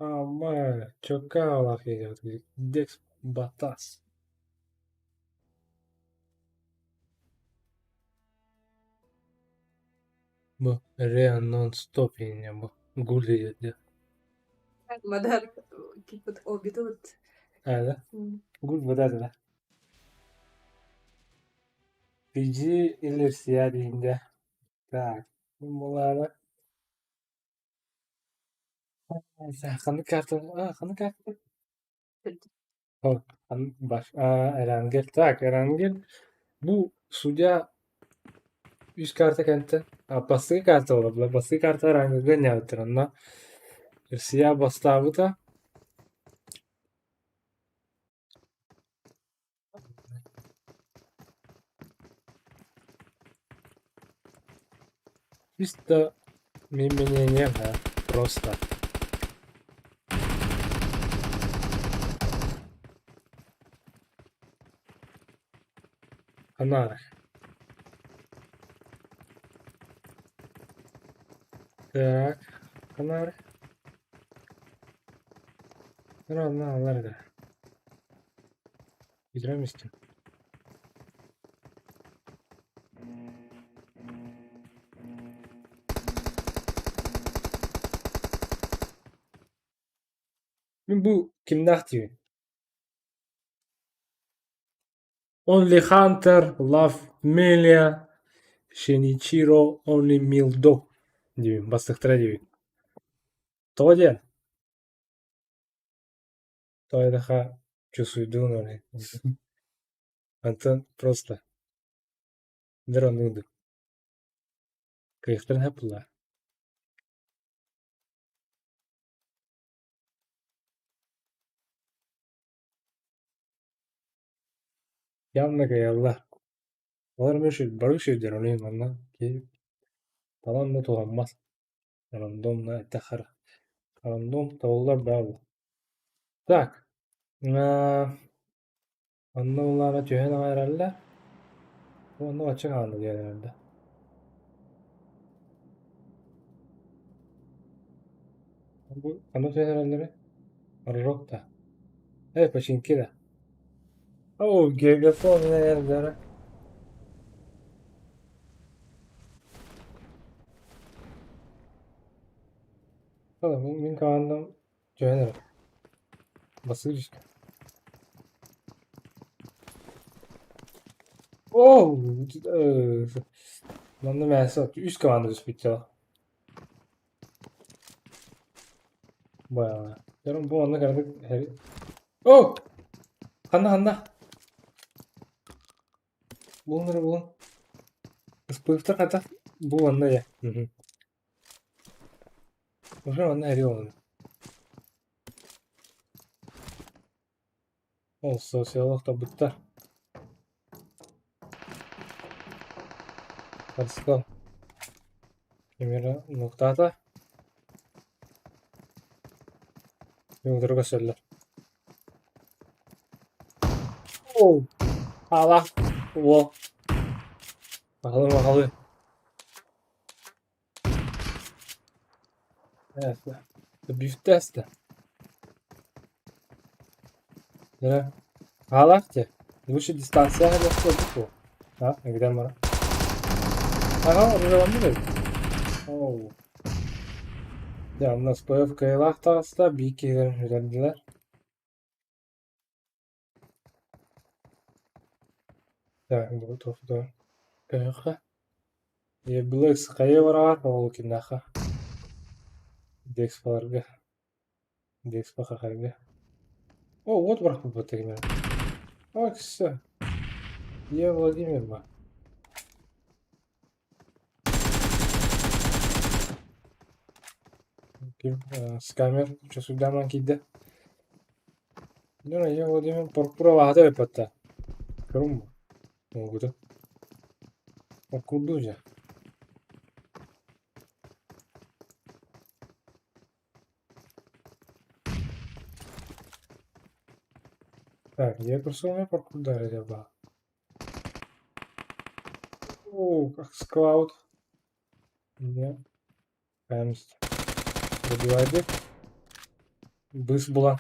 Ama çok ağla ki Dex batas. Bu Rea non-stop yine bu. Gul diyecekti. Madar kiput o bitut. Öyle. Gul bu da. Fiji ilerisi ya deyince. Tak. Bunlara kanı kartı. Kanı kartı. Oh, Erangel. Tak, Erangel. Bu suya 100 karta kente. Baskı kartı olabilir. Baskı kartı Erangel'den yaptır. Onda siyah bastabı da Чисто миминением, да, просто. Канары. Так, канары. Ладно, ладно. Идемте. Bu kimde aktif? Only Hunter, Love Melia, Shinichiro, Only Mildo. Diyeyim, bastıktıra diyeyim. Толя, той daha чувствует öyle. Антон просто дронуду. Kıyıktırın hep bunlar. Yanına yallah. Onlar bir şey der olayım anla ki tamam da tuğanmaz. Randomla etahara. Random tavırlar bravo. Так. Anla bunlara tühen herhalde. Bu anda açık anlı diyor herhalde. Bu anla tühen herhalde. Rock da. Evet peşinki de. Oo GGF oynayan yerlere. Tamam benim kanalım tühen herhalde. Basılı işte. Oo. Lan da mesela üst kavanda düz bitti o. Bayağı. Yarın bu anda kadar her... Oh! Handa handa. Bulun bulun. Ispıkta kadar bu anda ya. Hı hı. Bu anda her yol. O sosyolog da bıttı. Hadi sıkalım. Kamera noktada. Yıldırı söyler. Oh! Allah! O! Bakalım bakalım. Evet. Büyük testi. Nere? Allah ki. Bu şu distansiya nasıl bu? Ha? Ne gidelim bana. Aha, orada var mı? Oh. Yalnız bu öfkeyle da bir iki öğrendiler. Yani bu topta. Öyle. Black Sky'e var o kindaha. Dex varga. Dex bakharga. O, вот браха потегна. Ак все. Я Владимир ба. Скамер, что сюда манкиде. Ну, я Владимир порпура вахта вепатта. Крум. Могута. Окудужа. Так, я персона поркуда ряба. О, как склауд. Не. Камест. Добивайди. Быс була.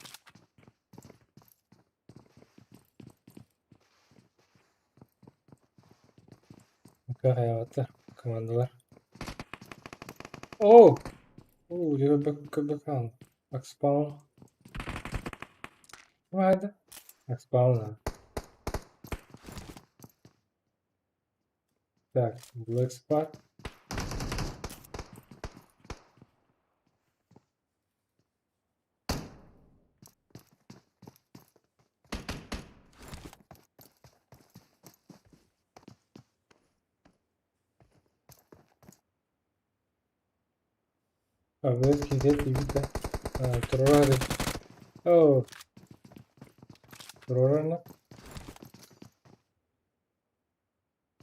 Как hayata. Командалар. О! О, я бэкан. Как спаун. Hadi. Как спаун. Так, Black Spot. А вот кидет и вика. Трорары. О, трорарна.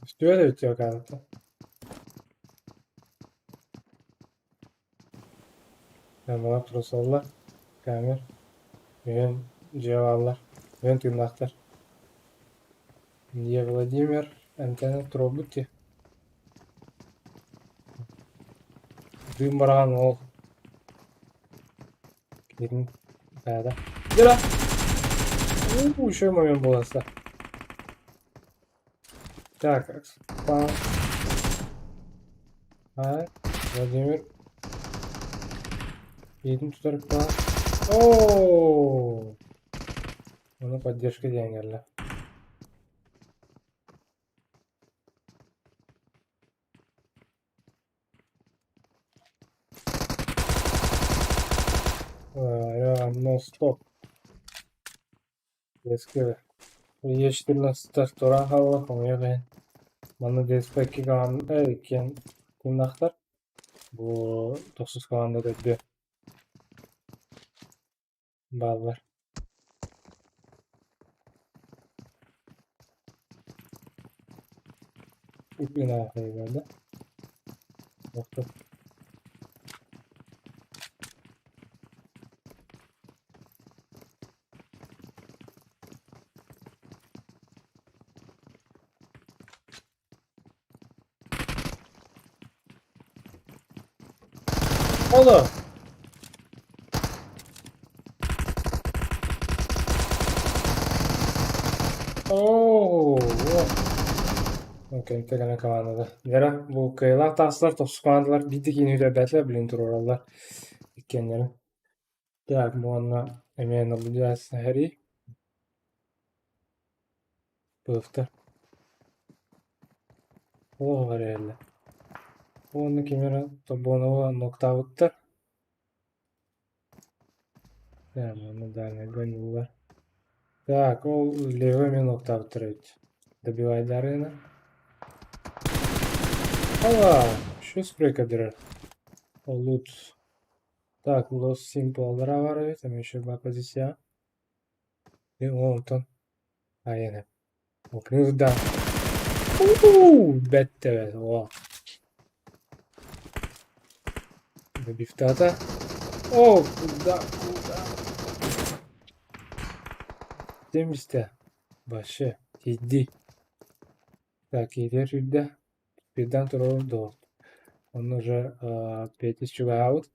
Что это у тебя карта? Bana trosollar. Kamil. Мен cevaplar. Ben tırnaklar. Niye Vladimir? Антенна Тробути. Дым баран ол. Келin. Кайда. Дыра. Еще момент был оста. Так, спам. Владимир. Едем туда по. О, ну поддержка деньги. No stop. Eski. Yeşilin start oran hava konuyor ben. Bana despeki kalan erken kunaklar. Bu tosuz kalanda da bir bağlar. Bina hayvanı. Nokta. Oğlum. Oo. Okey, tegene kalandı. Nere bu kıyılar taslar tosuz kalandılar. Bir dikin hüde betle bilindir oralar. İkkenlerin. Так, bu anla emeğine bulacağız heri. Bıftı. O var elde. Onu kimere tobuğunu nokta attı. Tamam, onu da ne gönüller. Так, o левыми нокта attırıyor. Добивайдарына. Ала, şu sprey kadar. O loot. Так, los simple var evet. Ama şu bak pozisyon. Ve o ton. Aynen. O kırıldı. Bette evet. O. Добивтата. О, куда? Demişti. Başı. Yedi. Так, yeter yüzde. Birden sonra doğru. Он уже 5000 аут.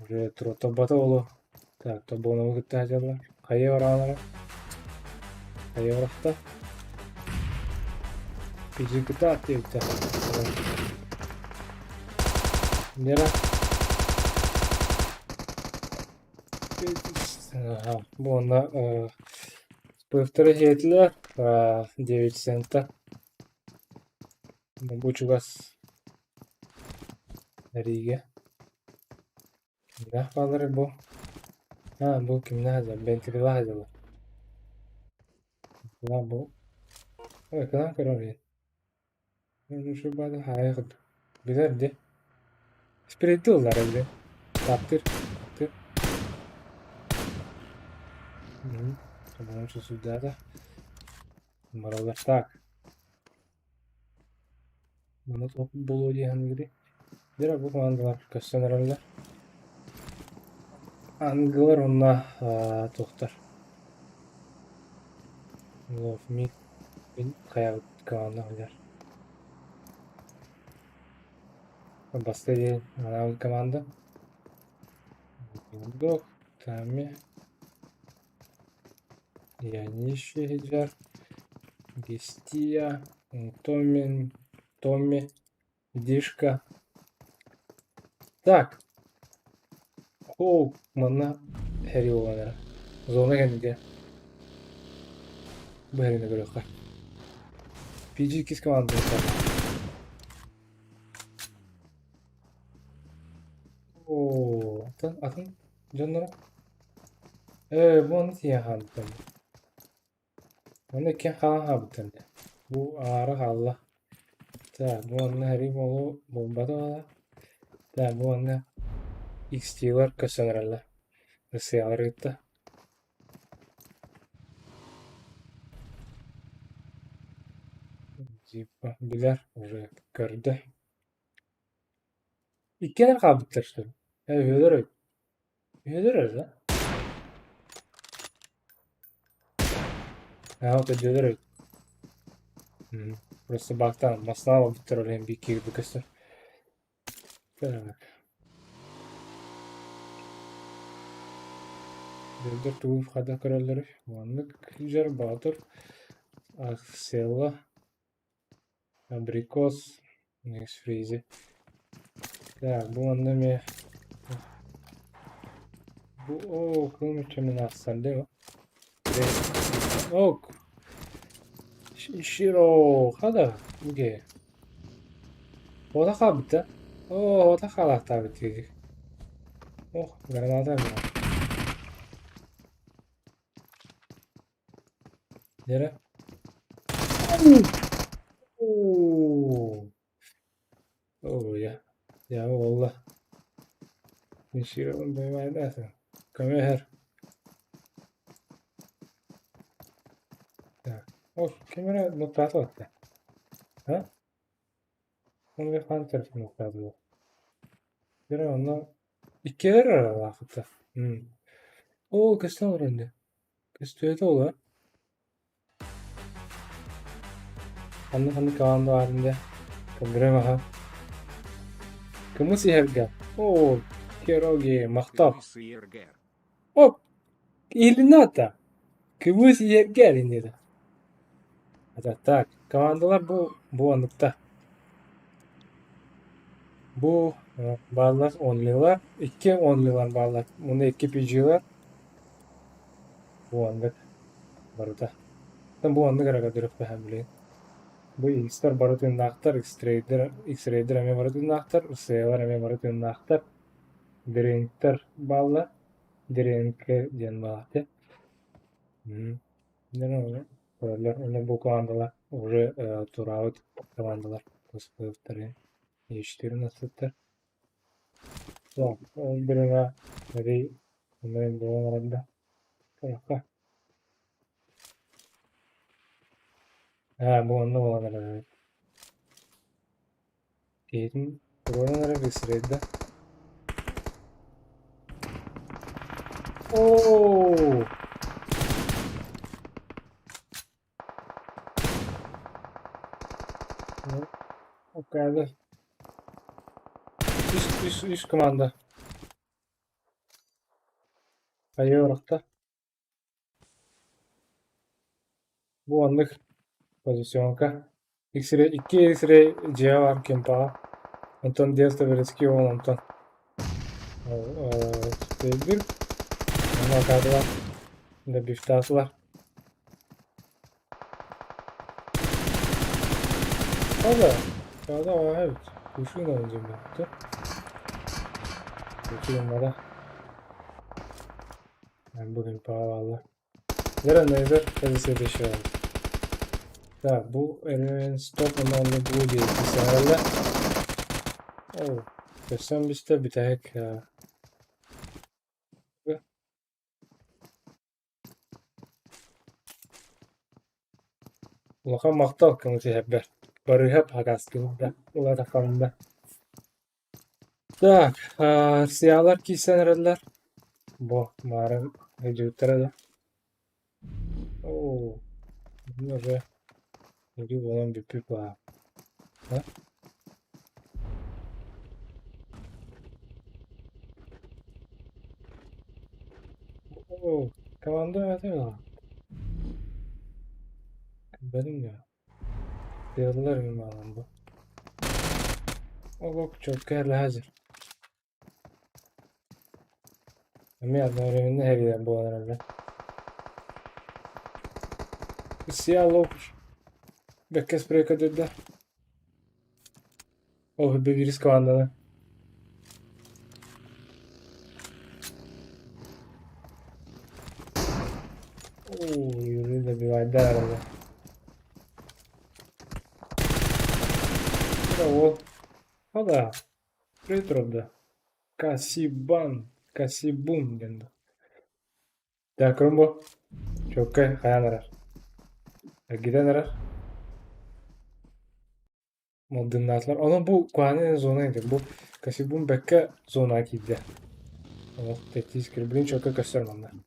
Уже трота баталу. Так, то bunu gitti acaba. Kayı oranları. Kayı orada. Bizi gitti attı gitti. Nere? Aha, bu onda spıftırı hediler. 9 centa. Bu çugas. Nereye? Ne kalır bu? Ha, bu kim ne hazır? Bentley hazır. La bu. Evet, kadar karar ver. Ben şu bana hayır. Güzeldi. Spreydi onlar elde. Taktır. Taktır. Tamam, şu suda da. Numaralar tak. Bana top bulu diye hangiri. Dira bu andılar. Kaçtan herhalde. Angılar onunla tohtar. Love me. Ben kaya kalanlar olar. Bastı diye. Ana komanda. Yok. Tamam. Yani işe hicar. Гестия, Томми, Дишка. Так. О, мана хери олана. Зона kendine. Bu herine göre bakar. PG kis команды. Oo, atın canlara. Bu anı diye hanımefendi. Onu kim kalan hanımefendi. Bu ağrı Allah. Tak, bu anı heri bolu bomba da var. Tak, bu anı XT'ler kaçanlarla. Isıyalır gitti. Типа, biler уже gördü. İki kalbitler işte. Ya üyeler öyle. Üyeler öyle lan. Ya o da üyeler öyle. Hı. Burası baktan. Masna var bitter öyle bir iki gibi göster. Beraber. Dildir tuğuf hada kararları. Manlık. Jar Bahadır. Aksela. Abrikos. Next freeze. Ya bu anlamı. Bu o kılmışımın aslan değil mi? Ok. Shiro. Hada. Buge. O da kalbitte. O da kalakta bitirdik. Oh. Granada mı? Nere? Oo. Oh ya. Ya valla. Shiro'nun benim dersin. Come here. Ya. Oh. Kamera noktası attı. Ha? Onu bir fan tarafı noktası bu. Nere onunla? İki yer arada hatta. Hmm. Oo. Kıstan var önde. Kıstıydı o lan. Hani kavanda halinde. Kamera maha. Kamu herga. Oo. Keroge. Mahtap. Oh. İlinata. Kıbrıs yerge elinde. Hatta tak. Kamandalar bu anlıkta. Bu bağlar onlular. İki onlular bağlar. Bunda iki PG'ler. Bu anlık barıda. Bu anlık ara dürüp behemli. Bu X'ler barıtın naktar. X-Raider eme barıtın naktar. S'ler eme barıtın naktar. Drinkler bağlar. Drink'e diyen bağlı. Ne oluyor? Böyle bu komandalar. Oraya turavut komandalar. Kısıtları. İşleri nasıldır? Yok. Birine dedi. Bunların doğumlarında. Kanka. Ha bu anda olanlar evet. Eğitim programları bir sürede. Oo. O kadar. Üst kumanda. Hayır olarak bu anlık pozisyonka. X-ray 2 X-ray C var kimpa. Anton Diaz da vereski o Anton. Bir. Ama kadar var. Da bir tası var. Valla. Kadar var evet. Kuşun önce mi yaptı? Kuşun valla. Ben bugün paha valla. Neredeyse kazısı dışı var. Ya bu elimin stopunu onu bu diye pisarla. Oh. Kesin bizde bir tek ya. Ulaha maktal kımıtı hep ver. Barı hep hagas kımıtı. Ula da kalında. Tak. Siyahlar kiysen herhalde. Bu mağaranın vücutları da. Oo. Bunları. Gibi olan bir pip var. Ha? Oo. Kavanda ya. Benim ya. Siyahlar mı alan bu? O bak çok değerli hazır. Ama yazma öğrenimde her yer bu herhalde. Siyah lokur. Bekkes breka dedi. Oh bir virüs kavanda. Oo yürü de bir vayda herhalde. Bravo. Hada. Retroda. Kasiban. Kasibum dendi. Ya Krumbo. Çok kayan arar. Giden arar. Modernatlar. Ama bu kuanın zonaydı. Bu kasibun bekka zona giydi. Ama tetis kirbin çok göstermem ben.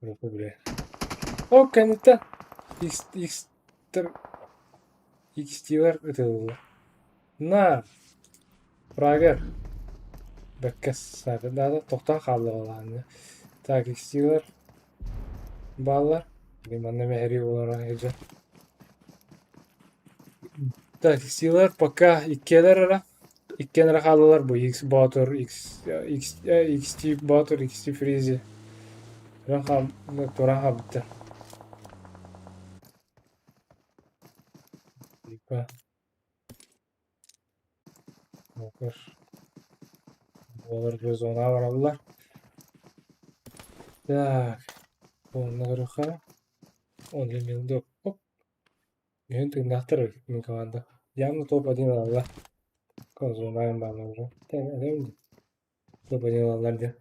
Grubu bile. O kanıtta. X X'tiler ötüldü. Na. Prager. Bekka sarı. Daha da toktan kaldı olan. Tak X'tiler. Bağlar. Limanla mehri olarak hece. Так, X'tiler paka ikkeler ara. İkken kaldılar bu. X Batur, XT Batur, XT Freezy. Toran bitti. Yıka. Bakır. Olur göz ona vararlar. Так. Onunla yukarı. Onun yanında hop. Yön tırnaktır min kavanda. Yanında top adın Allah. Konsolundan bağlanır. Tek önemli. Top adın Allah'lar diye.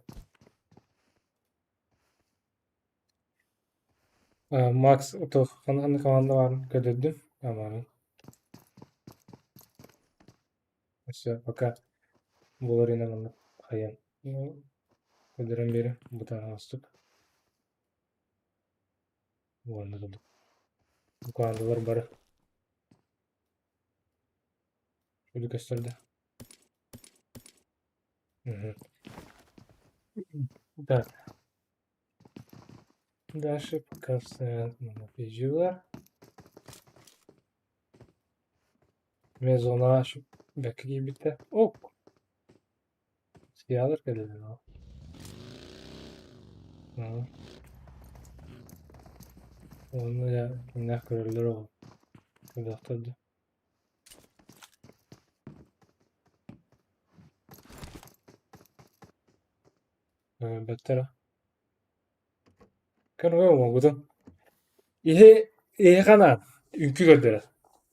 Max oto kanı kavanda var. Gördüm. Aman. Aşağı baka. Bular inanılmaz. Hayal. Öldüren biri. Bu tane astık. Bu anda da bu kandalar barı. Şöyle gösterdi. Hı hı. Да. Дальше показывает монопизюлар. Mezona şu bekliyor bitti. Ok. Siyahlar geldi o. Hı. Onu ya ne körler o. Kıdaktırdı. Better. Kan o mu bu? İyi kanan. Ülkü gördüler.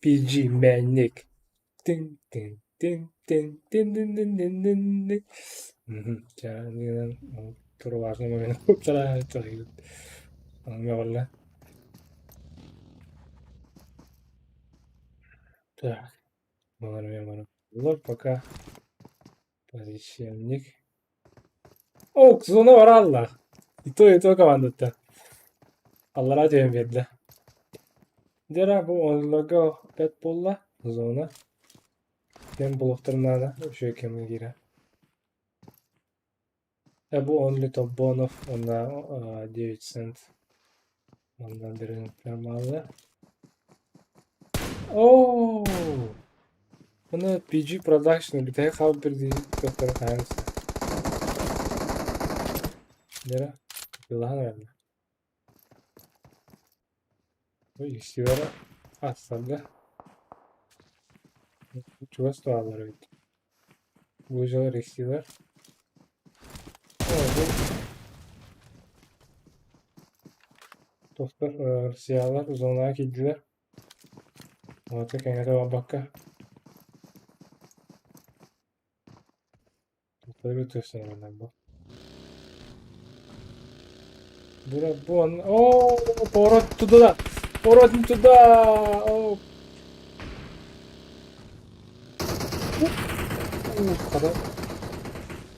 PG menlik. Tin tin tin tin tin tin tin tin tin tin. Yani turu var mı benim? Tara tara. Anlamıyor valla. Так, мы вот пока позиционник. О, zona var Allah. İto командата. Allah'a diyeyim verdi. Dera bu onlaga bet bolla zona. Ben bloklarına da şu kemi gira. Bu only top bonus ona 9 cent. Ondan birinin fermalı. Oo. Bunu PG Production bir tek haber değil. Doktor Hans. Dera. Yılan verdi. Bu işçilere aslında çuvas doğalları bitti. Bu yüzden işçiler. Bu dostlar siyahlar uzunluğa gittiler. Artık kendine var bakka. Dostları götürsün oradan bu. Bu an... Ooo! Porot tuttu da! Porot tuttu da! Oh. Kadar.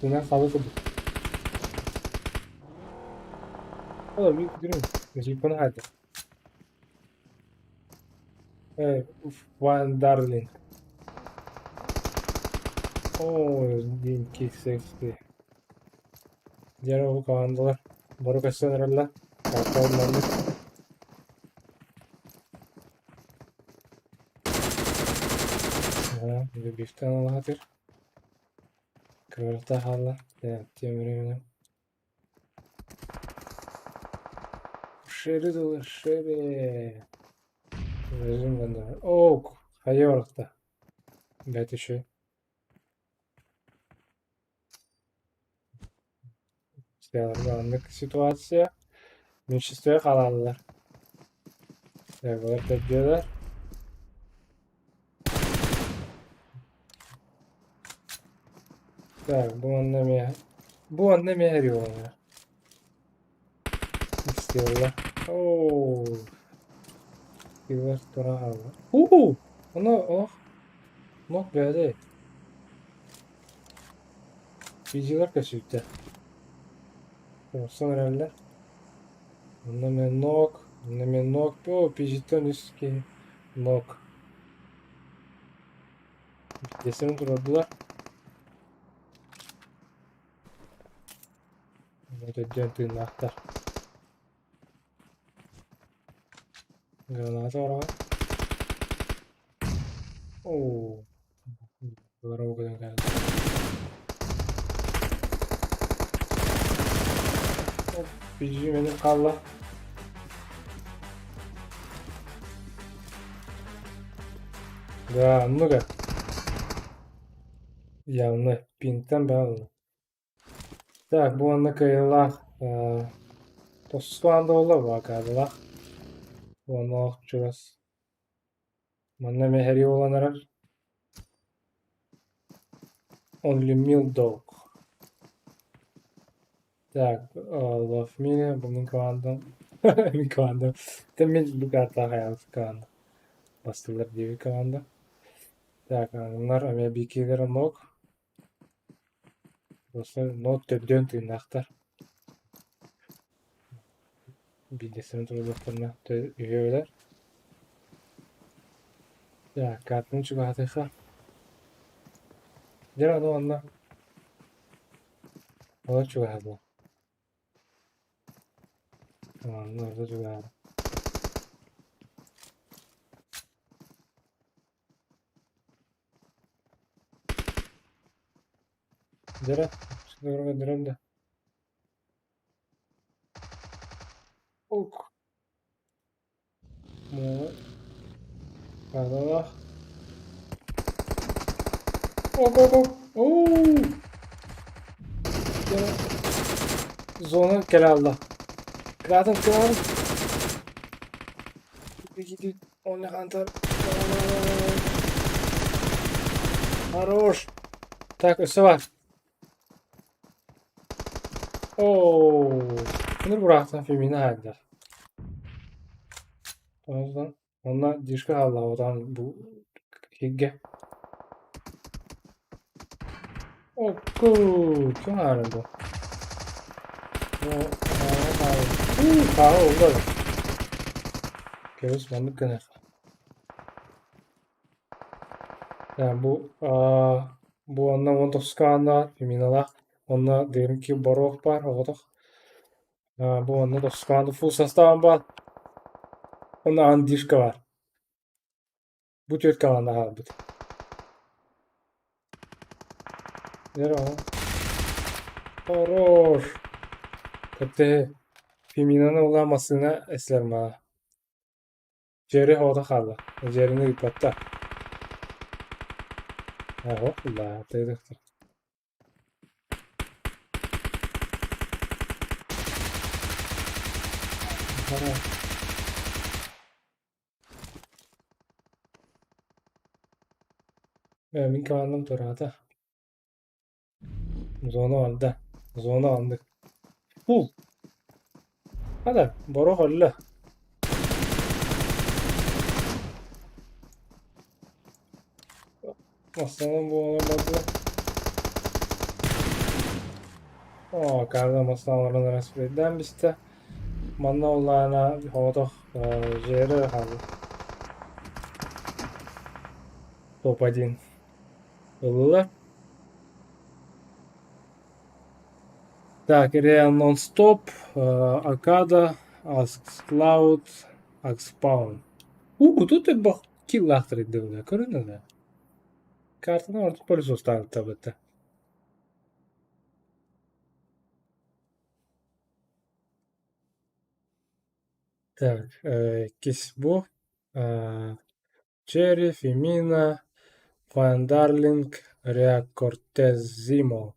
Bunlar kalıcı bu. Oğlum bir durun. Müzik bunu hadi. Evet. One darling. Oo, dinki sexy. Diğer bu kalandılar. Boru kaçırırlar. Kartlarlandık. Bir tane aladır. Kıvırta hala. Evet, yemin Şeri dolu, şeri. Rejim gönder. Ok. Hayır orada. Beti şey. İşte anlık situasya. Münşistoya kalanlar. Böyle tepkiler. Так, bu anlamaya yarıyor ona. İstiyorlar. Oo. Skiller tora hava. Ona nok böyle. Bilgiler kaçırdı. Olsan herhalde. Onda men nok. O pijiton üstü nok. Desene duradılar. Böyle döndüğün aktar. Granata var. Oo. Duvara bu kadar geldi. Hop. Biji benim kalla. Ya nuga. Yanlı. Pinkten ben aldım. Так, bu anda kayılar. Tosquanda olla bakardılar. Bu anda okçuraz. Manna meheri olan arar. Only mil dog. Так, love me. Bu min kvandan. Min kvandan. Demin bu karta hayal kvandan. Bastılar diye bir kvandan. Так, bunlar ama bir kilere nok. Dostlar not dön tırnaklar. Bilgisini turuluklarına üyeler. Ya kartını çıkartırsa. Diğer adam anla. O da çıkardı. Tamam, orada çıkardı. Diğer çıkardı diğer de. Ok. Mu. Karda. Ok. Oo. Diğer. Zona kele Allah. Kıradım. Gidiyor. Only hunter. Хорош. Так, üstü var. Oo. Bunu bıraktım filmini halde. O yüzden onlar dişka Allah odan bu higge. Oku. Kim ağrıdı? Kahve oldu. Göğüs bandık gene. Yani bu anlam on Toskana filmine onda derim ki Borok var oğlum. Bu anda Toskana full sastav var. Onda Andişka var. Bu tür kalanda halbuki. Nere o? Horror. Tabii filmine olamasına esler ma. Jerry havada kaldı. Jerry'ni yıprattı. Ha hop la. Teyzektir. Tamam. Min kalandım turata. Zona aldı. Hadi. Boru holla. Aslanım bu olamadı. Karda maslanlarına resmeden bizde. Manna olana havada Jerry halde. Топ-1. Было. Так, Real Non-Stop, Акада, Cloud, Axpawn. Тут и киллахтер дивне, коротко. Карта на орто полюс оставил таблета. Так, Кисбо, Черри, Фемина, Фандарлинг, Реакортезимо.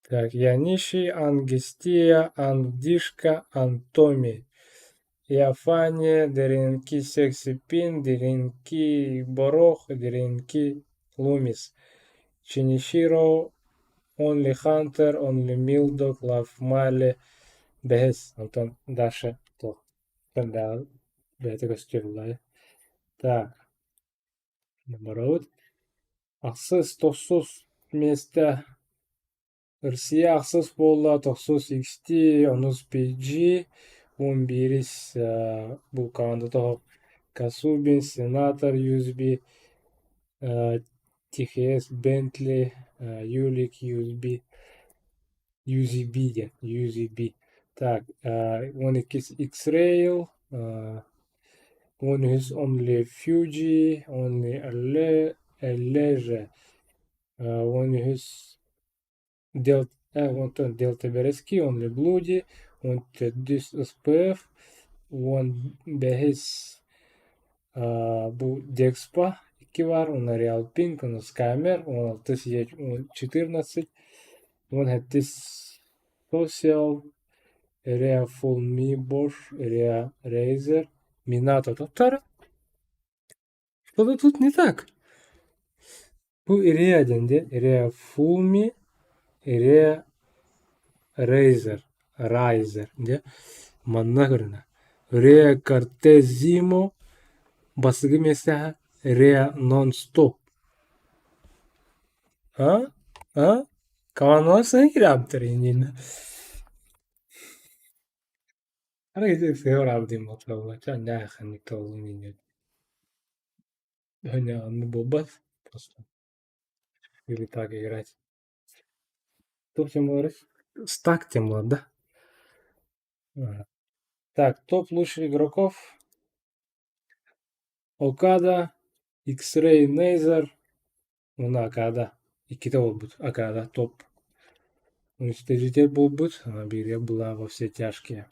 Так, Яниши, Ангестия, Андишка, Антоми. Иофания, Деренки, Сексипин, Деренки, Борох, Деренки, Лумис. Чиниширо, Only Hunter, Only Mildog, Love Male, Behes. Антон, Даша, то. Пендал. бәті көстөрүлай. Так. Наоборот. Ақсыз, тосыз месте. Россия ақсыз болла, тосыз XT, онус PG, 11 бұл команда тоғып. Касубин, Сенатор, USB, THS, Bentley, Юлик, USB, UZB ден, UZB. Так, 12 X-Rail, 13 only Fuji, only Allege, 13 Delta Bereski, only Bloody, 13 SPF, 15 bu Dexpa 2 var, ona Real Pink, ona Skymer, 16 14, 17 Social, Area Full Mi Bosch, Area Razer, Minato топтары. Что-то тут не так. Bu Area dendi. Area Full Mi, Area Razer de. Manna görüne. Area Cartesimo, basıgı mesela Area Non-Stop. Ha? Ha? Kamanlar sana giraptır yine. Ara gidip seviyor abi diyeyim oturalım. Sen ne yakınlık oldun yine. Hani anlı bobas. Просто. Или так играть. Топ тем говоришь? Стак тем да? Ага. Так, топ лучших игроков. Окада, X-Ray, Нейзер. Мына Акада. Икките болбут. Акада топ. Уничтожитель болбут. Бире была во все тяжкие.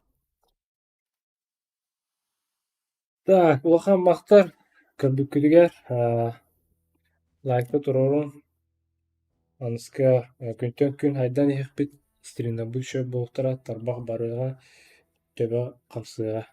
Так, улахан мактар. Көрбүккүлүгер. Лайкта турорун. Аныска күнтөн күн хайдан ихпит. Истеринде бұл шөп болтыра тарбақ барыға төбе қапсыға.